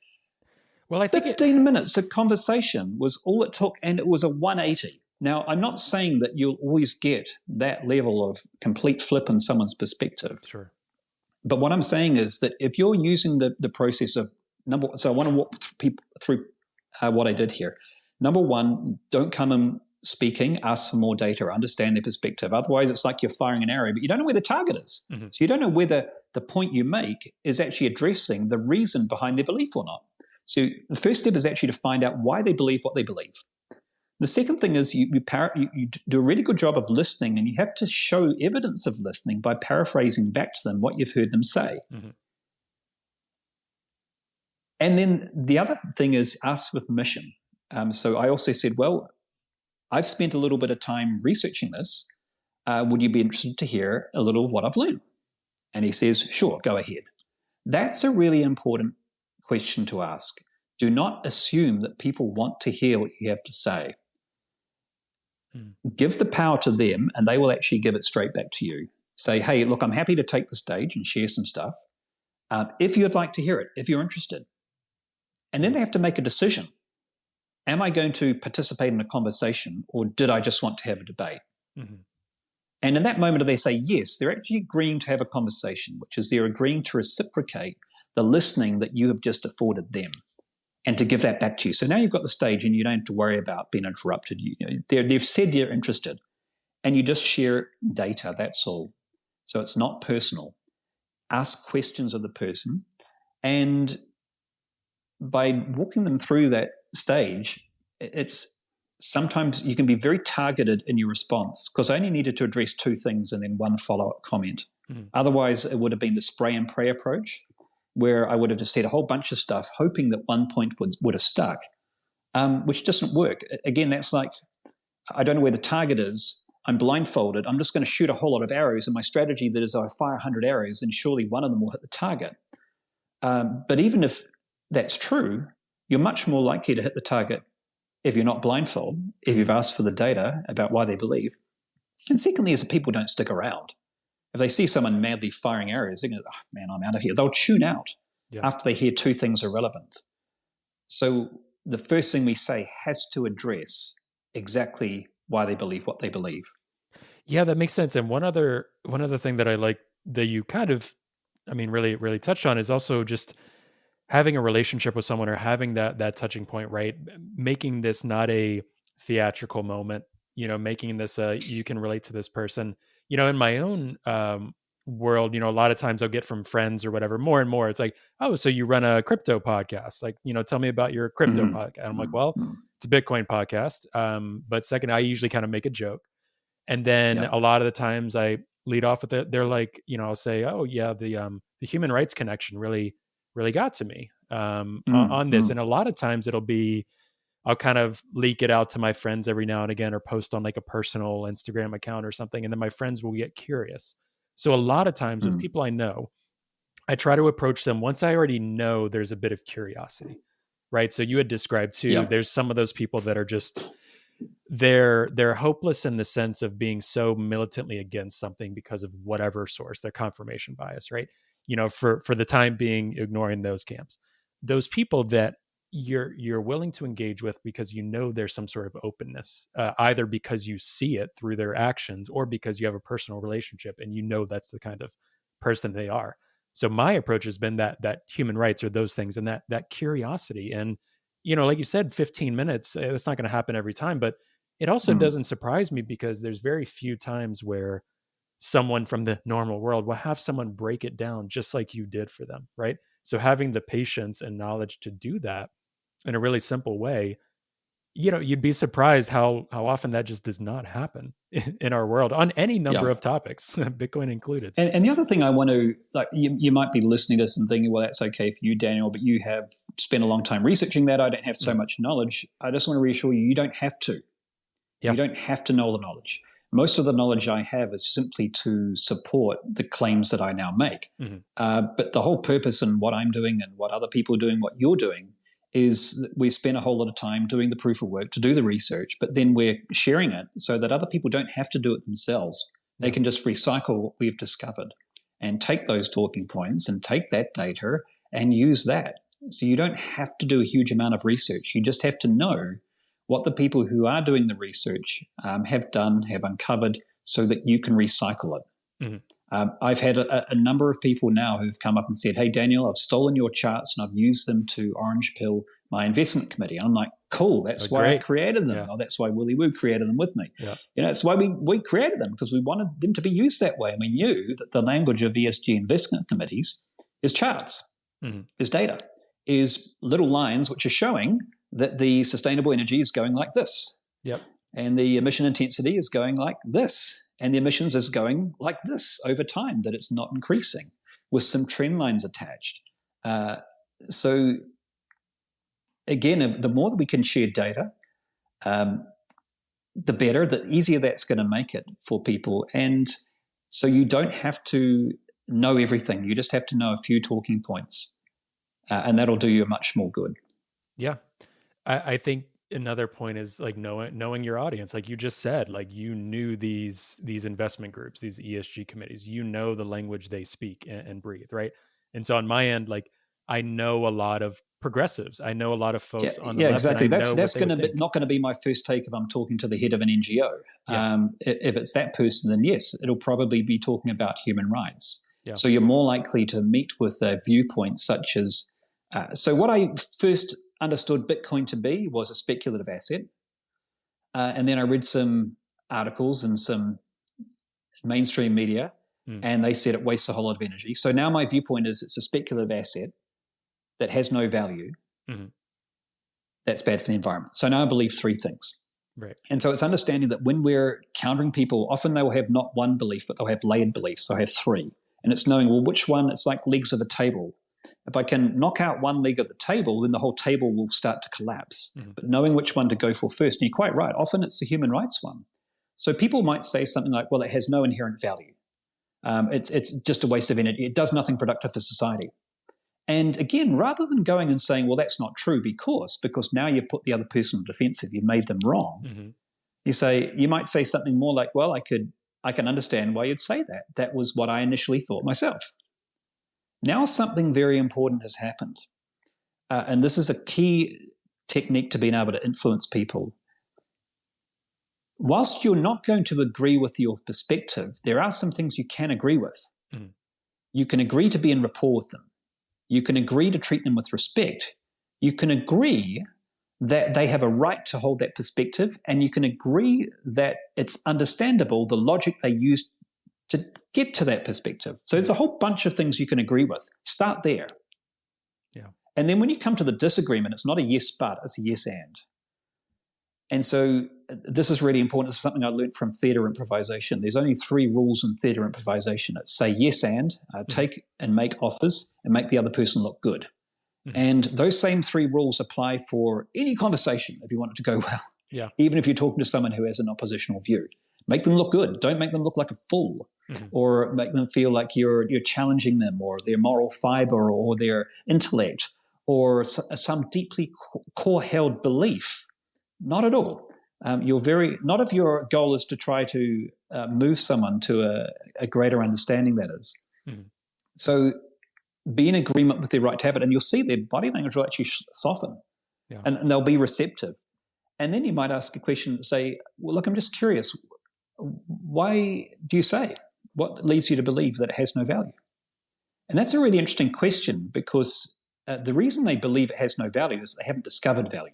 A: well, I think
B: 15 minutes of conversation was all it took, and it was a 180. Now, I'm not saying that you'll always get that level of complete flip in someone's perspective.
A: Sure.
B: But what I'm saying is that if you're using the process of so I want to walk people through what I did here. Number one, don't come in speaking, ask for more data, or understand their perspective. Otherwise, it's like you're firing an arrow, but you don't know where the target is. So you don't know whether the point you make is actually addressing the reason behind their belief or not. So the first step is actually to find out why they believe what they believe. The second thing is you do a really good job of listening, and you have to show evidence of listening by paraphrasing back to them what you've heard them say. And then the other thing is ask for permission. So I also said, "Well, I've spent a little bit of time researching this. Would you be interested to hear a little of what I've learned?" And he says, "Sure, go ahead." That's a really important question to ask. Do not assume that people want to hear what you have to say. Give the power to them, and they will actually give it straight back to you. Say, "Hey, look, I'm happy to take the stage and share some stuff. If you'd like to hear it, if you're interested." And then they have to make a decision. Am I going to participate in a conversation, or did I just want to have a debate? And in that moment, if they say yes, they're actually agreeing to have a conversation, which is they're agreeing to reciprocate the listening that you have just afforded them. and to give that back to you. So now you've got the stage and you don't have to worry about being interrupted. They've said they're interested and you just share data, that's all. So it's not personal. Ask questions of the person, and by walking them through that stage, it's sometimes you can be very targeted in your response, because I only needed to address 2 things and then 1 follow-up comment. Otherwise, it would have been the spray and pray approach, where I would have just said a whole bunch of stuff, hoping that 1 point would have stuck, which doesn't work. Again, that's like, I don't know where the target is. I'm blindfolded. I'm just going to shoot a whole lot of arrows. And my strategy that is I fire 100 arrows, and surely one of them will hit the target. But even if that's true, you're much more likely to hit the target if you're not blindfolded, if you've asked for the data about why they believe. And secondly, is that people don't stick around. If they see someone madly firing arrows, they go, oh, man, I'm out of here. They'll tune out after they hear 2 things are relevant. So the first thing we say has to address exactly why they believe what they believe.
A: Yeah, that makes sense. And one other thing that I like that you kind of, really touched on is also just having a relationship with someone, or having that touching point, right? Making this not a theatrical moment, making this you can relate to this person. In my own world, a lot of times I'll get from friends or whatever, more and more, it's like, oh, so you run a crypto podcast. Like, tell me about your crypto podcast. And I'm like, well, it's a Bitcoin podcast. But second, I usually kind of make a joke. And then a lot of the times I lead off with it. They're like, I'll say, oh yeah, the human rights connection really got to me on this. And a lot of times I'll kind of leak it out to my friends every now and again, or post on like a personal Instagram account or something. And then my friends will get curious. So a lot of times with people I know, I try to approach them once I already know there's a bit of curiosity, right? So you had described too, there's some of those people that are just, they're hopeless in the sense of being so militantly against something because of whatever source, their confirmation bias, right? For the time being, ignoring those camps, those people that you're willing to engage with because there's some sort of openness, either because you see it through their actions or because you have a personal relationship and that's the kind of person they are. So my approach has been that human rights are those things, and that curiosity. And like you said, 15 minutes, it's not going to happen every time, but it also doesn't surprise me, because there's very few times where someone from the normal world will have someone break it down just like you did for them, right? So having the patience and knowledge to do that in a really simple way, you'd be surprised how often that just does not happen in our world on any number of topics, Bitcoin included.
B: And the other thing I want to, like, you might be listening to this and thinking, well, that's okay for you, Daniel, but you have spent a long time researching that. I don't have so much knowledge. I just want to reassure you, you don't have to. You don't have to know the knowledge. Most of the knowledge I have is simply to support the claims that I now make. But the whole purpose in what I'm doing and what other people are doing, what you're doing, is that we spend a whole lot of time doing the proof of work to do the research, but then we're sharing it so that other people don't have to do it themselves. They can just recycle what we've discovered and take those talking points and take that data and use that. So you don't have to do a huge amount of research. You just have to know what the people who are doing the research have done, have uncovered, so that you can recycle it. I've had a number of people now who've come up and said, hey, Daniel, I've stolen your charts and I've used them to orange pill my investment committee. And I'm like, cool, that's why I created them. Oh, that's why Willie Woo created them with me. It's why we created them, because we wanted them to be used that way. And we knew that the language of ESG investment committees is charts, is data, is little lines which are showing that the sustainable energy is going like this. And the emission intensity is going like this. And the emissions is going like this over time, that it's not increasing, with some trend lines attached. So again, the more that we can share data, the better, the easier that's going to make it for people. And so you don't have to know everything. You just have to know a few talking points, and that'll do you much more good.
A: Yeah. I think another point is like knowing your audience. Like you just said, like you knew these investment groups, these ESG committees, the language they speak and breathe, right? And so on my end, like I know a lot of progressives. I know a lot of folks on the left.
B: Exactly. That's not going to be my first take if I'm talking to the head of an NGO. If it's that person, then yes, it'll probably be talking about human rights. So you're more likely to meet with viewpoints such as. So what I first understood Bitcoin to be was a speculative asset. And then I read some articles and some mainstream media, and they said it wastes a whole lot of energy. So now my viewpoint is it's a speculative asset that has no value. That's bad for the environment. So now I believe three things.
A: Right.
B: And so it's understanding that when we're countering people, often they will have not one belief, but they'll have layered beliefs. So I have three. And it's knowing, well, which one, it's like legs of a table. If I can knock out one leg of the table, then the whole table will start to collapse. But knowing which one to go for first, and you're quite right, often it's the human rights one. So people might say something like, well, it has no inherent value. It's just a waste of energy. It does nothing productive for society. And again, rather than going and saying, well, that's not true because now you've put the other person on defensive, you've made them wrong. You might say something more like, well, I can understand why you'd say that. That was what I initially thought myself. Now something very important has happened. And this is a key technique to being able to influence people. Whilst you're not going to agree with your perspective, there are some things you can agree with. You can agree to be in rapport with them. You can agree to treat them with respect. You can agree that they have a right to hold that perspective, and you can agree that it's understandable the logic they use to get to that perspective. So there's a whole bunch of things you can agree with. Start there.
A: Yeah.
B: And then when you come to the disagreement, it's not a yes but, it's a yes and. And so this is really important. This is something I learned from theatre improvisation. There's only 3 rules in theatre improvisation. It's say yes and, take and make offers, and make the other person look good. And those same 3 rules apply for any conversation if you want it to go well.
A: Yeah.
B: Even if you're talking to someone who has an oppositional view. Make them look good. Don't make them look like a fool, or make them feel like you're challenging them, or their moral fiber, or their intellect, or some deeply core-held belief. Not at all. Not if your goal is to try to move someone to a greater understanding, that is. So be in agreement with their right to have it, and you'll see their body language will actually soften, and they'll be receptive. And then you might ask a question, say, well, look, I'm just curious, why do you say? What leads you to believe that it has no value? And that's a really interesting question, because the reason they believe it has no value is they haven't discovered value.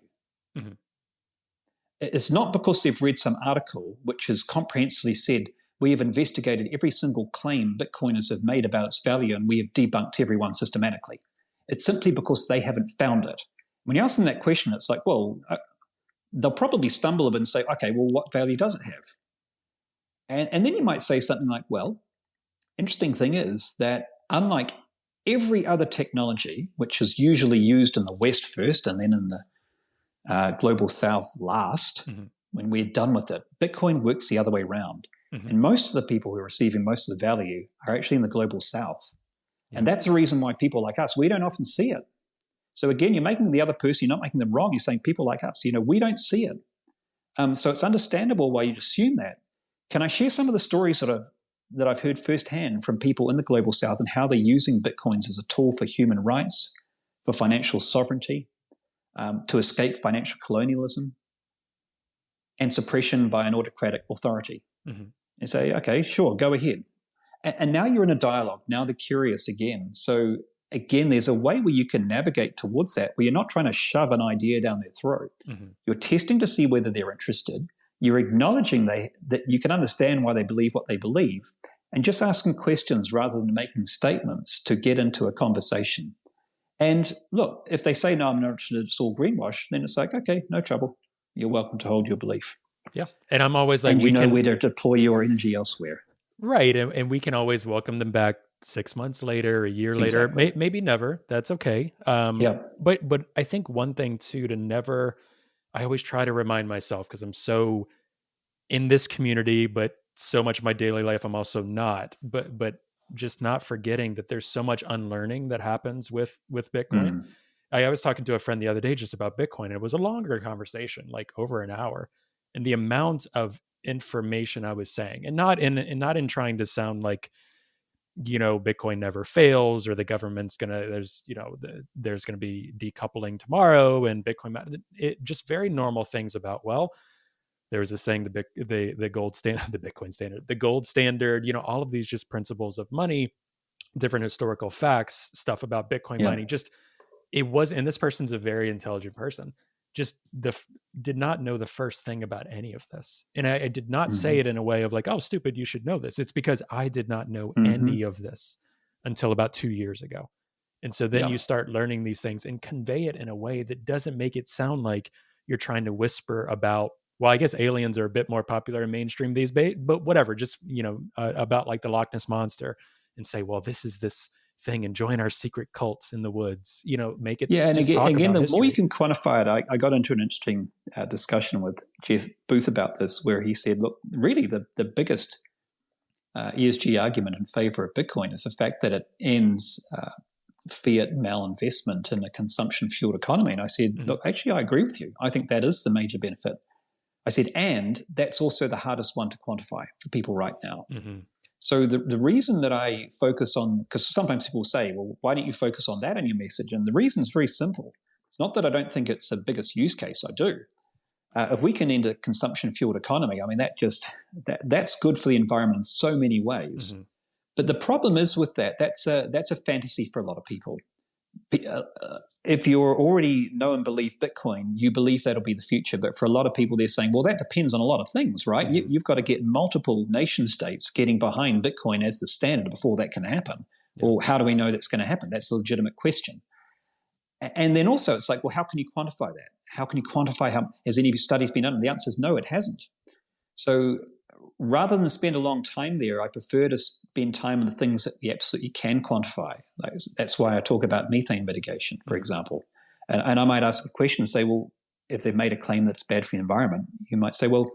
B: It's not because they've read some article which has comprehensively said, we have investigated every single claim Bitcoiners have made about its value and we have debunked everyone systematically. It's simply because they haven't found it. When you ask them that question, it's like, well, they'll probably stumble a bit and say, okay, well, what value does it have? And then you might say something like, well, interesting thing is that unlike every other technology, which is usually used in the West first and then in the global South last, when we're done with it, Bitcoin works the other way around. And most of the people who are receiving most of the value are actually in the global South. And that's the reason why people like us, we don't often see it. So again, you're making the other person, you're not making them wrong. You're saying people like us, we don't see it. So it's understandable why you'd assume that. Can I share some of the stories that I've heard firsthand from people in the global South and how they're using Bitcoins as a tool for human rights, for financial sovereignty, to escape financial colonialism and suppression by an autocratic authority? And say, okay, sure, go ahead. And now you're in a dialogue. Now they're curious again. So again, there's a way where you can navigate towards that, where you're not trying to shove an idea down their throat. You're testing to see whether they're interested. You're acknowledging that you can understand why they believe what they believe, and just asking questions rather than making statements to get into a conversation. And look, if they say, no, I'm not interested, it's all greenwash, then it's like, okay, no trouble. You're welcome to hold your belief.
A: Yeah. And I'm always like,
B: and you know where to deploy your energy elsewhere.
A: Right. And we can always welcome them back 6 months later, a year later, maybe never. That's okay. But I think one thing too, I always try to remind myself, because I'm so in this community, but so much of my daily life, I'm also not, but just not forgetting that there's so much unlearning that happens with Bitcoin. I was talking to a friend the other day just about Bitcoin, and it was a longer conversation, like over an hour. And the amount of information I was saying, and not in trying to sound like, Bitcoin never fails, or the government's there's going to be decoupling tomorrow, and Bitcoin, just very normal things about, well, there was this thing, the gold standard, the Bitcoin standard, the gold standard, all of these just principles of money, different historical facts, stuff about Bitcoin mining, just it was, and this person's a very intelligent person, just did not know the first thing about any of this. And I did not say it in a way of like, oh, stupid, you should know this. It's because I did not know any of this until about 2 years ago. And so then you start learning these things and convey it in a way that doesn't make it sound like you're trying to whisper about, well, I guess aliens are a bit more popular in mainstream these days, but whatever, just, about like the Loch Ness Monster, and say, well, this is this thing, and join our secret cult in the woods, make it.
B: Yeah. And again, the
A: history.
B: more you can quantify it, I got into an interesting discussion with Jeff Booth about this, where he said, look, really the biggest ESG argument in favor of Bitcoin is the fact that it ends fiat malinvestment in a consumption-fueled economy. And I said, look, actually, I agree with you. I think that is the major benefit. I said, and that's also the hardest one to quantify for people right now. So the reason that I focus on, because sometimes people say, well, why don't you focus on that in your message? And the reason is very simple. It's not that I don't think it's the biggest use case. I do. If we can end a consumption-fueled economy, I mean, that's good for the environment in so many ways. But the problem is with that's a fantasy for a lot of people. If you're already know and believe Bitcoin, you believe that'll be the future. But for a lot of people, they're saying, well, that depends on a lot of things, right? You've got to get multiple nation states getting behind Bitcoin as the standard before that can happen. Or how do we know that's going to happen? That's a legitimate question. And then also it's like, well, how can you quantify that? How can you quantify has any studies been done? And the answer is no, it hasn't. So rather than spend a long time there, I prefer to spend time on the things that we absolutely can quantify. That's why I talk about methane mitigation, for example. And I might ask a question and say, well, if they've made a claim that it's bad for the environment, you might say, well,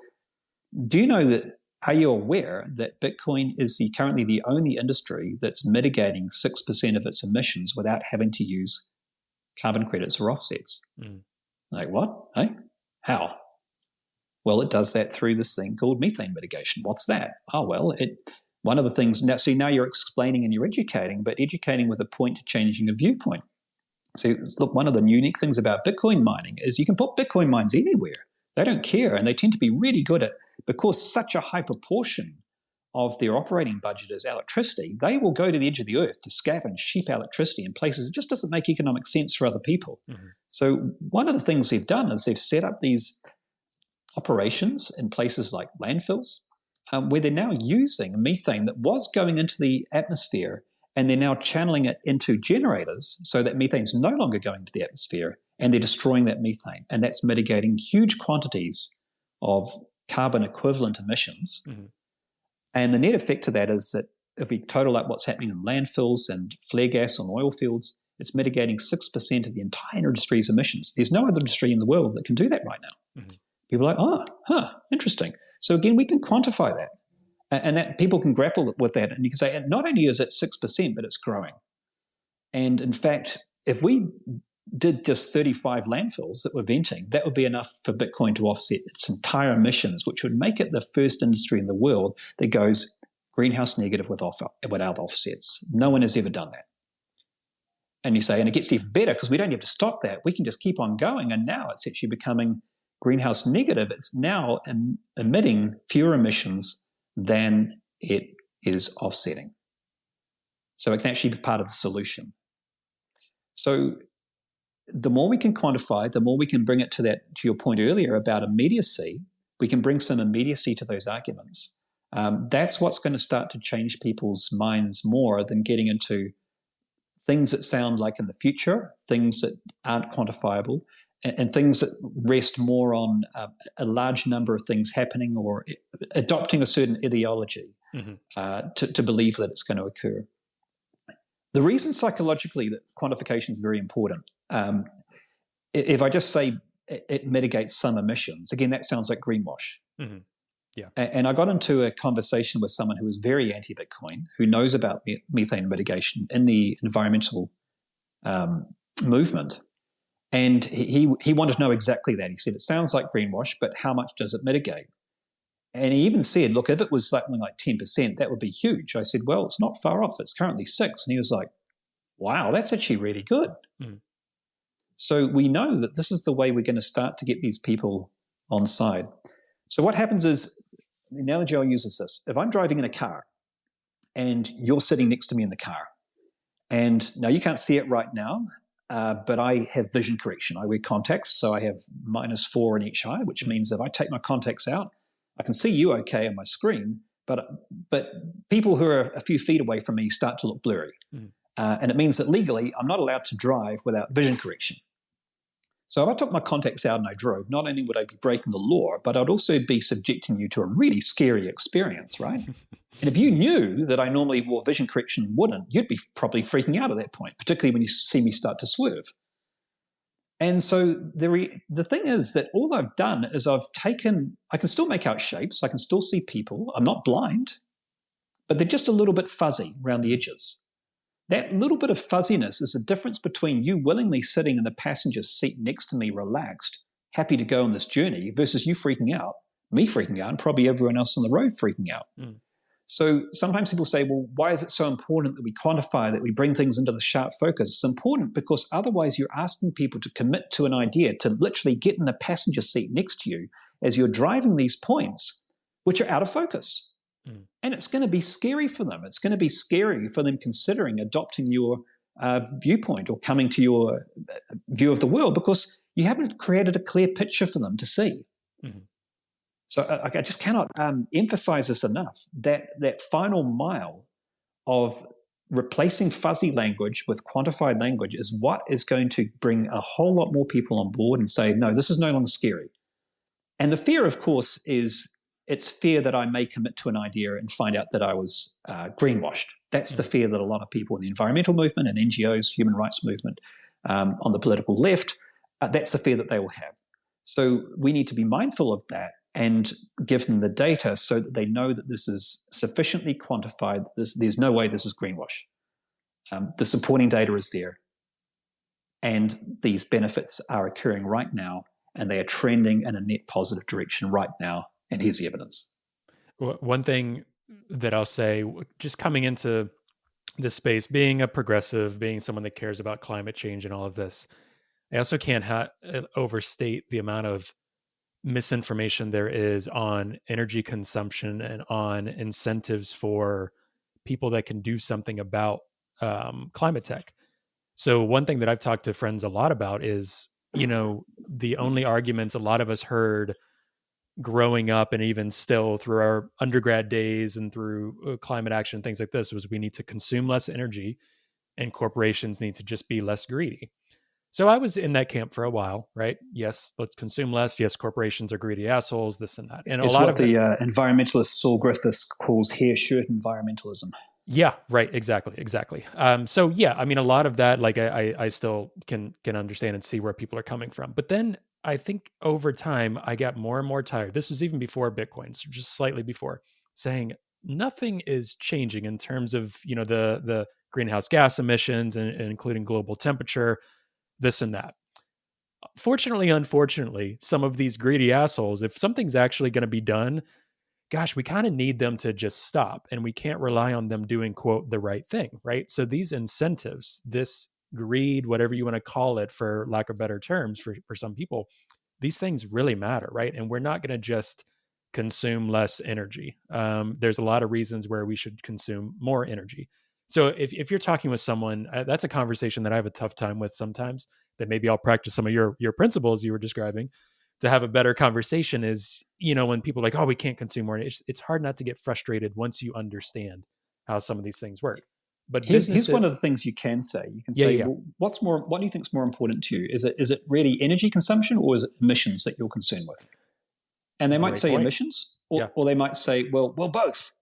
B: are you aware that Bitcoin is currently the only industry that's mitigating 6% of its emissions without having to use carbon credits or offsets? Like, what? Hey? How? Well, it does that through this thing called methane mitigation. What's that? Oh, well, one of the things, now you're explaining and you're educating, but educating with a point to changing a viewpoint. So look, one of the unique things about Bitcoin mining is you can put Bitcoin mines anywhere. They don't care, and they tend to be really good at, because such a high proportion of their operating budget is electricity, they will go to the edge of the earth to scavenge cheap electricity in places it just doesn't make economic sense for other people. So one of the things they've done is they've set up these operations in places like landfills, where they're now using methane that was going into the atmosphere, and they're now channeling it into generators so that methane's no longer going to the atmosphere, and they're destroying that methane. And that's mitigating huge quantities of carbon equivalent emissions. And the net effect of that is that if we total up what's happening in landfills and flare gas on oil fields, it's mitigating 6% of the entire industry's emissions. There's no other industry in the world that can do that right now. People are like, interesting. So again, we can quantify that, and that people can grapple with that. And you can say, not only is it 6%, but it's growing. And in fact, if we did just 35 landfills that were venting, that would be enough for Bitcoin to offset its entire emissions, which would make it the first industry in the world that goes greenhouse negative without offsets. No one has ever done that. And you say, and it gets even better because we don't have to stop that. We can just keep on going. And now it's actually becoming greenhouse negative. It's now emitting fewer emissions than it is offsetting. So it can actually be part of the solution. So the more we can quantify, the more we can bring it to your point earlier about immediacy, we can bring some immediacy to those arguments. That's what's going to start to change people's minds more than getting into things that sound like in the future, things that aren't quantifiable, and things that rest more on a large number of things happening or adopting a certain ideology to believe that it's going to occur. The reason psychologically that quantification is very important, if I just say it mitigates some emissions, again, that sounds like greenwash. And I got into a conversation with someone who was very anti-Bitcoin, who knows about methane mitigation in the environmental movement. And he wanted to know exactly that. He said, it sounds like greenwash, but how much does it mitigate? And he even said, look, if it was something like 10%, that would be huge. I said, well, it's not far off. It's currently 6%. And he was like, wow, that's actually really good. So we know that this is the way we're going to start to get these people on side. So what happens is, the analogy I'll use is this. If I'm driving in a car and you're sitting next to me in the car, and now you can't see it right now, but I have vision correction. I wear contacts, so I have -4 in each eye, which means if I take my contacts out, I can see you okay on my screen, but people who are a few feet away from me start to look blurry. And it means that legally, I'm not allowed to drive without vision correction. So if I took my contacts out and I drove, not only would I be breaking the law, but I'd also be subjecting you to a really scary experience, right? And if you knew that I normally wore vision correction and wouldn't, you'd be probably freaking out at that point, particularly when you see me start to swerve. And so the thing is that all I've done is I can still make out shapes, I can still see people, I'm not blind, but they're just a little bit fuzzy around the edges. That little bit of fuzziness is the difference between you willingly sitting in the passenger seat next to me, relaxed, happy to go on this journey, versus you freaking out, me freaking out, and probably everyone else on the road freaking out. So sometimes people say, well, why is it so important that we quantify, that we bring things into the sharp focus? It's important because otherwise you're asking people to commit to an idea, to literally get in the passenger seat next to you as you're driving these points, which are out of focus. And it's going to be scary for them. It's going to be scary for them considering adopting your viewpoint or coming to your view of the world because you haven't created a clear picture for them to see. So I just cannot emphasize this enough, that final mile of replacing fuzzy language with quantified language is what is going to bring a whole lot more people on board and say, no, this is no longer scary. And the fear, of course, is it's fear that I may commit to an idea and find out that I was greenwashed. That's the fear that a lot of people in the environmental movement and NGOs, human rights movement, on the political left, that's the fear that they will have. So we need to be mindful of that and give them the data so that they know that this is sufficiently quantified. There's no way this is greenwash. The supporting data is there. And these benefits are occurring right now, and they are trending in a net positive direction right now. And here's the evidence.
A: One thing that I'll say, just coming into this space, being a progressive, being someone that cares about climate change and all of this, I also can't overstate the amount of misinformation there is on energy consumption and on incentives for people that can do something about climate tech. So one thing that I've talked to friends a lot about is, the only arguments a lot of us heard growing up and even still through our undergrad days and through climate action, things like this, was we need to consume less energy and corporations need to just be less greedy. So I was in that camp for a while, right? Yes, let's consume less. Yes, corporations are greedy assholes, this and that. And
B: it's what the environmentalist Saul Griffiths calls hair shirt environmentalism.
A: Yeah, right. Exactly. So yeah, I mean, a lot of that, like I still can understand and see where people are coming from. But then I think over time, I got more and more tired. This was even before Bitcoin, so just slightly before, saying nothing is changing in terms of, the greenhouse gas emissions and including global temperature, this and that. Fortunately, unfortunately, some of these greedy assholes, if something's actually going to be done, gosh, we kind of need them to just stop, and we can't rely on them doing, quote, the right thing, right? So these incentives, this greed, whatever you want to call it, for lack of better terms, for some people, these things really matter, right? And we're not going to just consume less energy. There's a lot of reasons where we should consume more energy. So if you're talking with someone, that's a conversation that I have a tough time with sometimes, that maybe I'll practice some of your principles you were describing to have a better conversation is, when people are like, oh, we can't consume more. It's hard not to get frustrated once you understand how some of these things work. But
B: here's one of the things you can say. You can say, well, what do you think is more important to you? Is it really energy consumption, or is it emissions that you're concerned with? And they might say emissions, or they might say, well, both.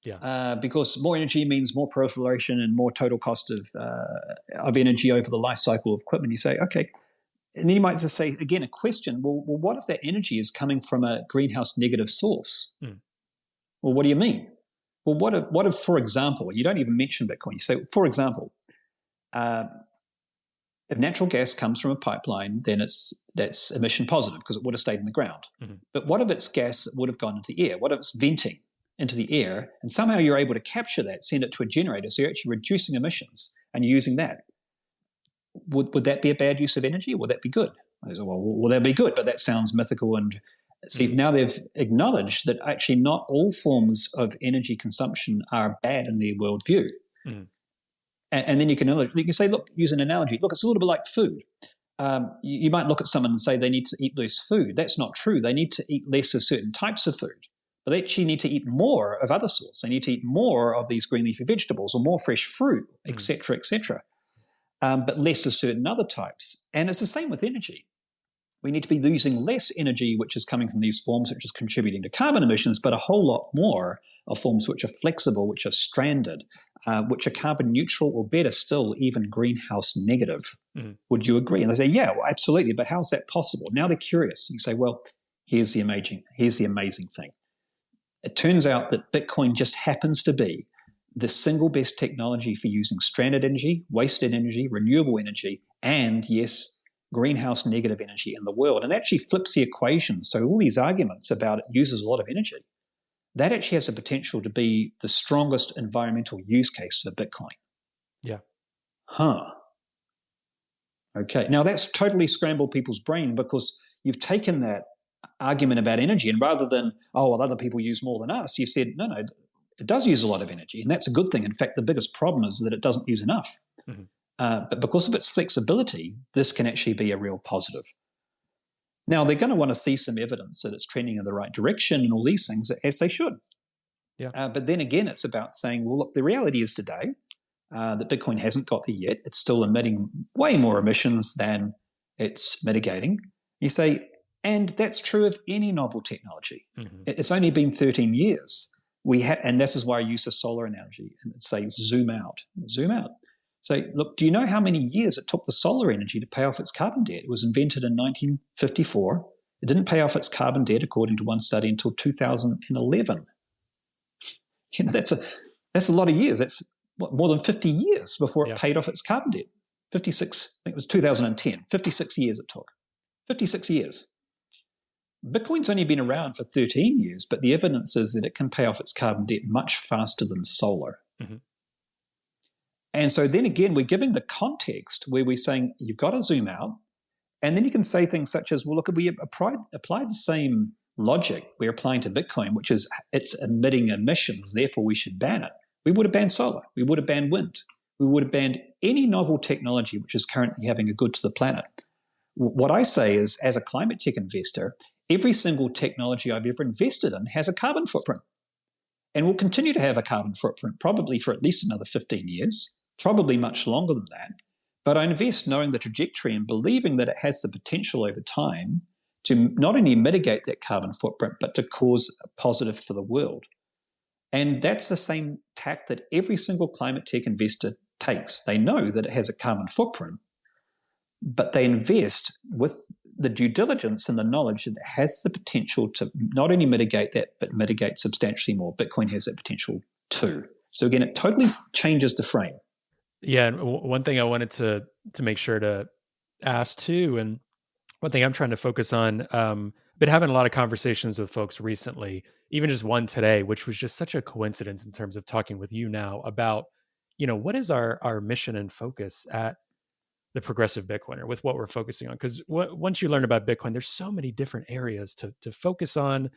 B: Yeah. Because more energy means more proliferation and more total cost of energy over the life cycle of equipment. You say, okay. And then you might just say, again, a question, well, what if that energy is coming from a greenhouse negative source? Well, what do you mean? Well, what if, for example, you don't even mention Bitcoin, you say, for example, if natural gas comes from a pipeline, then that's emission positive because it would have stayed in the ground. But what if it's gas that would have gone into the air? What if it's venting into the air, and somehow you're able to capture that, send it to a generator, so you're actually reducing emissions, and you're using that? Would that be a bad use of energy, or would that be good? I say, well, will that be good? But that sounds mythical. And see, now they've acknowledged that actually not all forms of energy consumption are bad in their worldview. And then you can say, look, use an analogy. Look, it's a little bit like food. You might look at someone and say they need to eat less food. That's not true. They need to eat less of certain types of food, but they actually need to eat more of other sorts. They need to eat more of these green leafy vegetables or more fresh fruit, etc., etc., but less of certain other types. And it's the same with energy. We need to be using less energy, which is coming from these forms, which is contributing to carbon emissions, but a whole lot more of forms which are flexible, which are stranded, which are carbon neutral, or better still, even greenhouse negative. Would you agree? And they say, yeah, well, absolutely. But how's that possible? Now they're curious. You say, well, here's the amazing thing. It turns out that Bitcoin just happens to be the single best technology for using stranded energy, wasted energy, renewable energy, and yes, greenhouse negative energy in the world, and actually flips the equation. So all these arguments about it uses a lot of energy, that actually has the potential to be the strongest environmental use case for Bitcoin.
A: Yeah.
B: Okay. Now that's totally scrambled people's brain, because you've taken that argument about energy, and rather than, oh, well, other people use more than us, you said, no, it does use a lot of energy, and that's a good thing. In fact, the biggest problem is that it doesn't use enough. But because of its flexibility, this can actually be a real positive. Now, they're going to want to see some evidence that it's trending in the right direction and all these things, as they should.
A: Yeah.
B: But then again, it's about saying, well, look, the reality is today that Bitcoin hasn't got there yet. It's still emitting way more emissions than it's mitigating. You say, and that's true of any novel technology. It's only been 13 years. And this is why I use the solar analogy and say, zoom out. So, look, do you know how many years it took the solar energy to pay off its carbon debt? It was invented in 1954. It didn't pay off its carbon debt, according to one study, until 2011. That's a lot of years. That's more than 50 years before it paid off its carbon debt. 56, I think it was 2010. 56 years it took. 56 years. Bitcoin's only been around for 13 years, but the evidence is that it can pay off its carbon debt much faster than solar. And so then again, we're giving the context where we're saying you've got to zoom out, and then you can say things such as, well, look, if we applied the same logic we're applying to Bitcoin, which is it's emitting emissions, therefore we should ban it. We would have banned solar. We would have banned wind. We would have banned any novel technology which is currently having a good to the planet. What I say is, as a climate tech investor, every single technology I've ever invested in has a carbon footprint, and will continue to have a carbon footprint probably for at least another 15 years. Probably much longer than that. But I invest knowing the trajectory and believing that it has the potential over time to not only mitigate that carbon footprint, but to cause a positive for the world. And that's the same tack that every single climate tech investor takes. They know that it has a carbon footprint, but they invest with the due diligence and the knowledge that it has the potential to not only mitigate that, but mitigate substantially more. Bitcoin has that potential too. So again, it totally changes the frame.
A: Yeah, and one thing I wanted to make sure to ask too, and one thing I'm trying to focus on, been having a lot of conversations with folks recently, even just one today, which was just such a coincidence in terms of talking with you now about, what is our mission and focus at the Progressive Bitcoiner with what we're focusing on? Because once you learn about Bitcoin, there's so many different areas to focus on,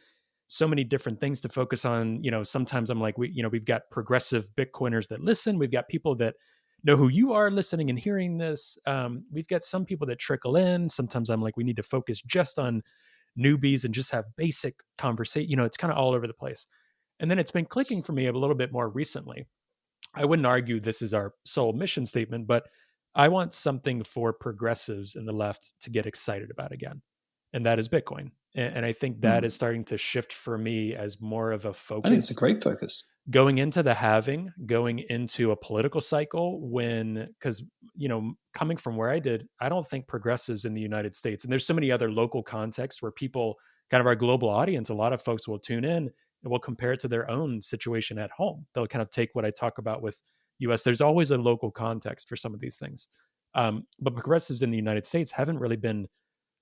A: so many different things to focus on. Sometimes I'm like, we've got progressive Bitcoiners that listen. We've got people that know who you are listening and hearing this. We've got some people that trickle in. Sometimes I'm like, we need to focus just on newbies and just have basic conversation. It's kind of all over the place. And then it's been clicking for me a little bit more recently. I wouldn't argue this is our sole mission statement, but I want something for progressives in the left to get excited about again. And that is Bitcoin. And I think that is starting to shift for me as more of a focus.
B: I think it's a great focus.
A: Going into the halving, going into a political cycle because, coming from where I did, I don't think progressives in the United States, and there's so many other local contexts where people, kind of our global audience, a lot of folks will tune in and will compare it to their own situation at home. They'll kind of take what I talk about with US. There's always a local context for some of these things. But progressives in the United States haven't really been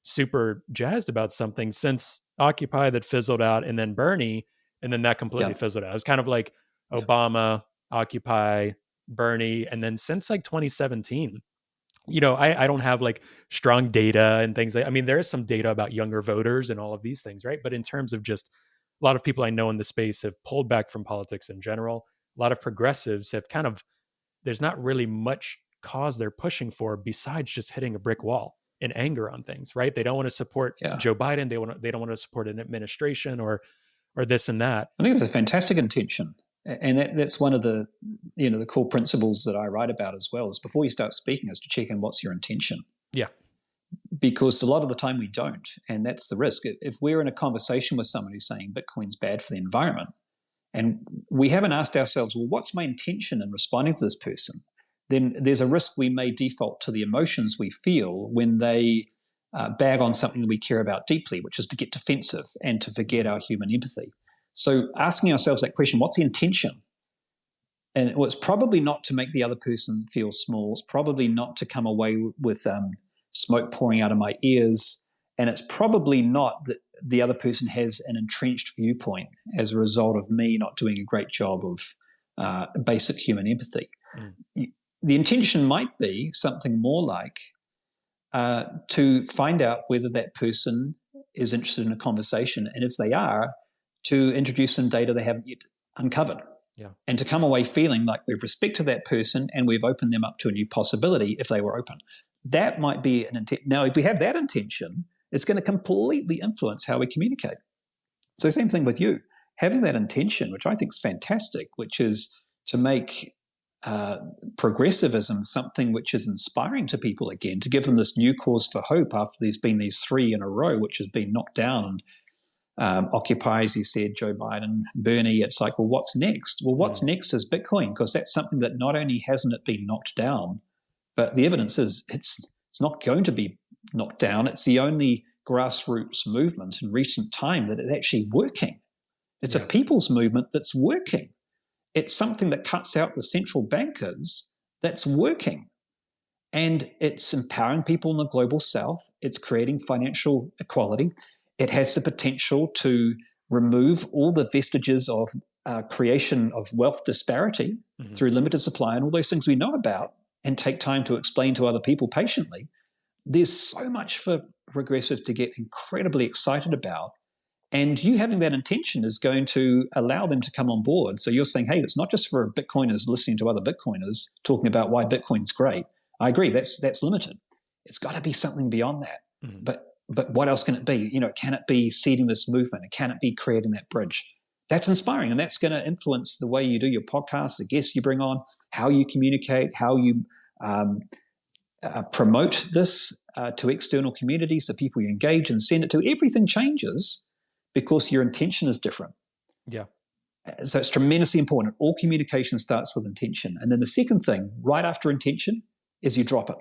A: super jazzed about something since Occupy that fizzled out, and then Bernie, and then that completely fizzled out. It was kind of like Obama, Occupy, Bernie, and then since like 2017, I don't have like strong data and things there is some data about younger voters and all of these things, right? But in terms of just a lot of people I know in the space have pulled back from politics in general. A lot of progressives have kind of there's not really much cause they're pushing for besides just hitting a brick wall in anger on things, right? They don't want to support Joe Biden. They don't want to support an administration or this and that.
B: I think it's a fantastic intention. And that's one of the, the core principles that I write about as well, is before you start speaking is to check in what's your intention.
A: Yeah.
B: Because a lot of the time we don't. And that's the risk. If we're in a conversation with somebody saying Bitcoin's bad for the environment, and we haven't asked ourselves, well, what's my intention in responding to this person? Then there's a risk we may default to the emotions we feel when they bag on something that we care about deeply, which is to get defensive and to forget our human empathy. So asking ourselves that question, what's the intention? And it's probably not to make the other person feel small. It's probably not to come away with smoke pouring out of my ears. And it's probably not that the other person has an entrenched viewpoint as a result of me not doing a great job of basic human empathy. The intention might be something more like to find out whether that person is interested in a conversation, and if they are, to introduce some data they haven't yet uncovered.
A: Yeah. And
B: to come away feeling like we've respected that person and we've opened them up to a new possibility if they were open. That might be an intent. Now, if we have that intention, it's going to completely influence how we communicate. So same thing with you. Having that intention, which I think is fantastic, which is to make progressivism something which is inspiring to people again, to give them this new cause for hope after there's been these three in a row, which has been knocked down. Occupy, as you said, Joe Biden, Bernie, it's like, well, what's next? Well, what's next is Bitcoin, because that's something that not only hasn't it been knocked down, but the evidence is it's not going to be knocked down. It's the only grassroots movement in recent time that is actually working. It's a people's movement that's working. It's something that cuts out the central bankers that's working. And it's empowering people in the global south. It's creating financial equality. It has the potential to remove all the vestiges of creation of wealth disparity through limited supply and all those things we know about, and take time to explain to other people patiently. There's so much for progressives to get incredibly excited about. And you having that intention is going to allow them to come on board. So you're saying, hey, it's not just for Bitcoiners listening to other Bitcoiners talking about why Bitcoin's great. I agree, that's limited. It's got to be something beyond that. But what else can it be? Can it be seeding this movement? And can it be creating that bridge? That's inspiring, and that's going to influence the way you do your podcast, the guests you bring on, how you communicate, how you promote this to external communities, the people you engage and send it to. Everything changes because your intention is different.
A: Yeah.
B: So it's tremendously important. All communication starts with intention. And then the second thing, right after intention, is you drop it.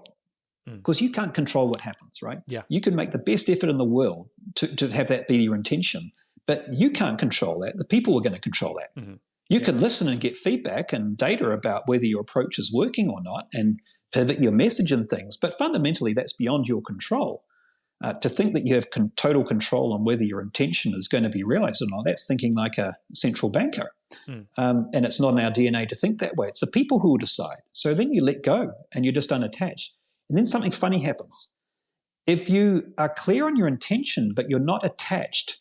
B: Because you can't control what happens, right?
A: Yeah.
B: You can make the best effort in the world to have that be your intention, but you can't control that. The people are going to control that. You can listen and get feedback and data about whether your approach is working or not and pivot your message and things, but fundamentally that's beyond your control. To think that you have total control on whether your intention is going to be realized or not, that's thinking like a central banker. And it's not in our DNA to think that way. It's the people who will decide. So then you let go and you're just unattached. And then something funny happens. If you are clear on your intention, but you're not attached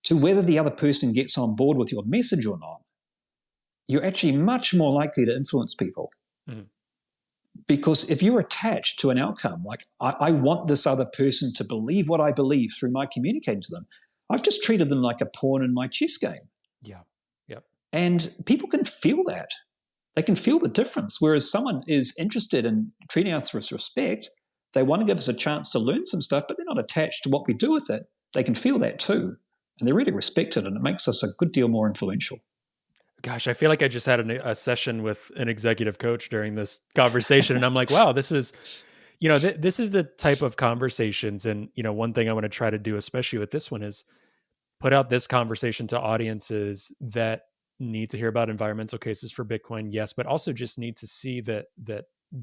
B: to whether the other person gets on board with your message or not, you're actually much more likely to influence people. Because if you're attached to an outcome, like I want this other person to believe what I believe through my communicating to them, I've just treated them like a pawn in my chess game.
A: Yeah. Yep.
B: And people can feel that. They can feel the difference. Whereas someone is interested in treating us with respect, they want to give us a chance to learn some stuff, but they're not attached to what we do with it. They can feel that too. And they really respect it, and it makes us a good deal more influential.
A: Gosh, I feel like I just had a session with an executive coach during this conversation, and I'm like, wow, this was, this is the type of conversations. And, one thing I want to try to do, especially with this one, is put out this conversation to audiences that need to hear about environmental cases for Bitcoin, yes, but also just need to see that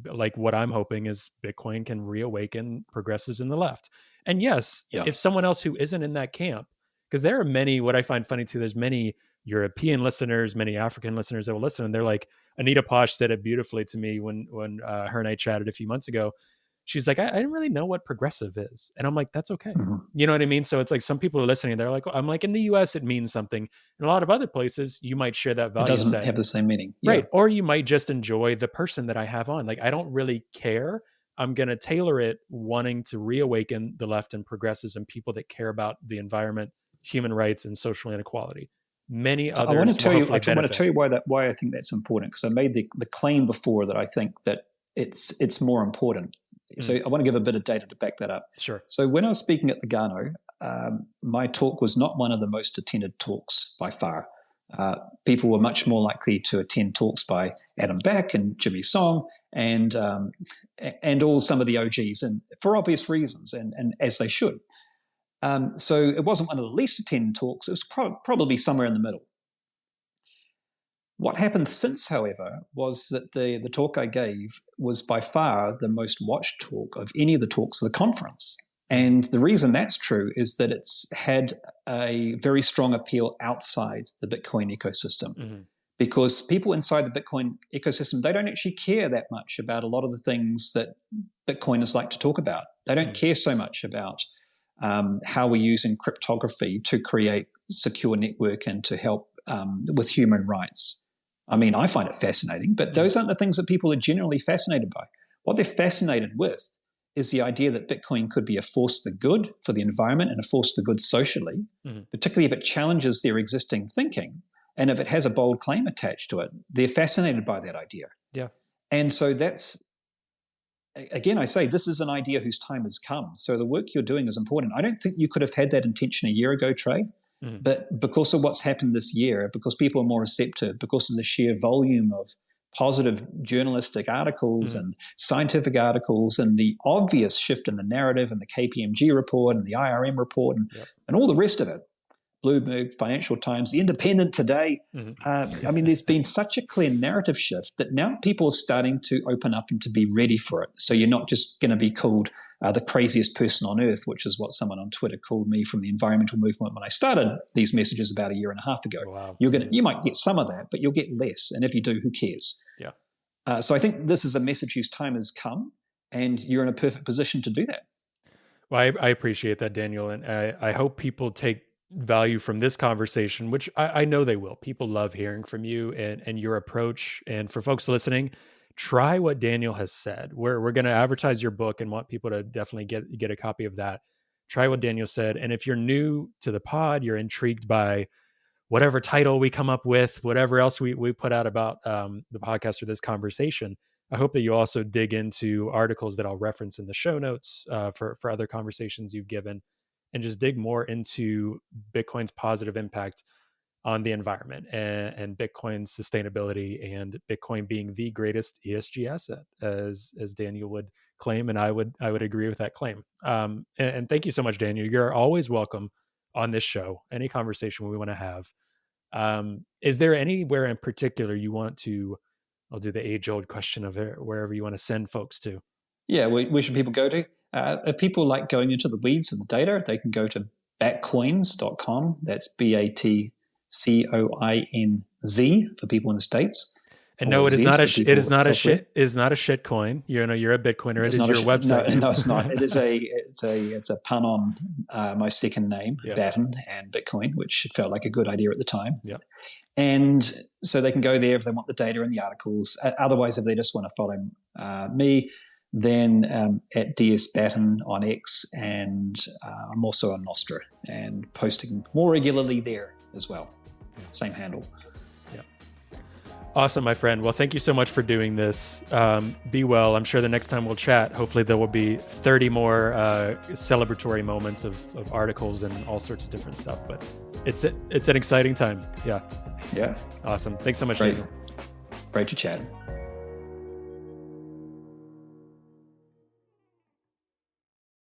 A: like what I'm hoping is Bitcoin can reawaken progressives in the left. And yes, if someone else who isn't in that camp, because there are many, what I find funny too, there's many European listeners, many African listeners that will listen, and they're like, Anita Posh said it beautifully to me when her and I chatted a few months ago. she's like, I didn't really know what progressive is. And I'm like, that's okay.
B: Mm-hmm.
A: You know what I mean? So it's like some people are listening, they're like, I'm like, in the US, it means something. In a lot of other places, you might share that
B: It
A: value
B: doesn't
A: set.
B: have the same meaning.
A: Right. Or you might just enjoy the person that I have on. Like, I don't really care. I'm going to tailor it wanting to reawaken the left and progressives and people that care about the environment, human rights, and social inequality. Many others
B: I want to tell you. I
A: benefit.
B: want to tell you why I think that's important, because I made the claim before that I think that it's more important. So I want to give a bit of data to back that up.
A: Sure.
B: So when I was speaking at the Gano, my talk was not one of the most attended talks by far. People were much more likely to attend talks by Adam Back and Jimmy Song and all some of the OGs, and for obvious reasons, and as they should. So it wasn't one of the least attended talks. It was probably somewhere in the middle. What happened since, however, was that the talk I gave was by far the most watched talk of any of the talks of the conference. And the reason that's true is that it's had a very strong appeal outside the Bitcoin ecosystem. Mm-hmm. Because people inside the Bitcoin ecosystem, they don't actually care that much about a lot of the things that Bitcoiners like to talk about. They don't care so much about how we're using cryptography to create secure network and to help with human rights. I mean, I find it fascinating, but those aren't the things that people are generally fascinated by. What they're fascinated with is the idea that Bitcoin could be a force for good for the environment and a force for good socially, particularly if it challenges their existing thinking. And if it has a bold claim attached to it, they're fascinated by that idea.
A: Yeah. And
B: so that's, again, I say this is an idea whose time has come. So the work you're doing is important. I don't think you could have had that intention a year ago, Trey. But because of what's happened this year, because people are more receptive, because of the sheer volume of positive journalistic articles and scientific articles and the obvious shift in the narrative and the KPMG report and the IRM report and all the rest of it, Bloomberg, Financial Times, The Independent today. I mean, there's been such a clear narrative shift that now people are starting to open up and to be ready for it. So you're not just going to be called the craziest person on earth, which is what someone on Twitter called me from the environmental movement when I started these messages about a year and a half ago.
A: Wow.
B: You might get some of that, but you'll get less. And if you do, who cares?
A: Yeah.
B: So I think this is a message whose time has come, and you're in a perfect position to do that.
A: Well, I appreciate that, Daniel. And I hope people take value from this conversation, which I know they will. People love hearing from you and your approach. And for folks listening, try what Daniel has said. We're going to advertise your book and want people to definitely get a copy of that. Try what Daniel said. And if you're new to the pod, you're intrigued by whatever title we come up with, whatever else we put out about the podcast or this conversation, I hope that you also dig into articles that I'll reference in the show notes for other conversations you've given, and just dig more into Bitcoin's positive impact on the environment and Bitcoin's sustainability, and Bitcoin being the greatest ESG asset, as Daniel would claim, and I would agree with that claim. And thank you so much, Daniel. You're always welcome on this show. Any conversation we want to have. Is there anywhere in particular you want to? I'll do the age-old question of wherever you want to send folks to.
B: Yeah, where should people go to? If people like going into the weeds of the data, they can go to batcoins.com. That's BATCOINZ for people in the States.
A: And no, it is not a shit coin. You're a Bitcoiner. It is your website.
B: No, it's not. It's a pun on my second name, Batten, and Bitcoin, which felt like a good idea at the time.
A: Yeah.
B: And so they can go there if they want the data and the articles. Otherwise, if they just want to follow me, then at DS Batten on X, and I'm also on Nostra and posting more regularly there as well. Yeah. Same handle.
A: Yeah. Awesome, my friend. Well, thank you so much for doing this. Be well. I'm sure the next time we'll chat, hopefully there will be 30 more celebratory moments of articles and all sorts of different stuff. But it's an exciting time. Yeah.
B: Yeah.
A: Awesome. Thanks so much,
B: Great.
A: Daniel.
B: Great to chat.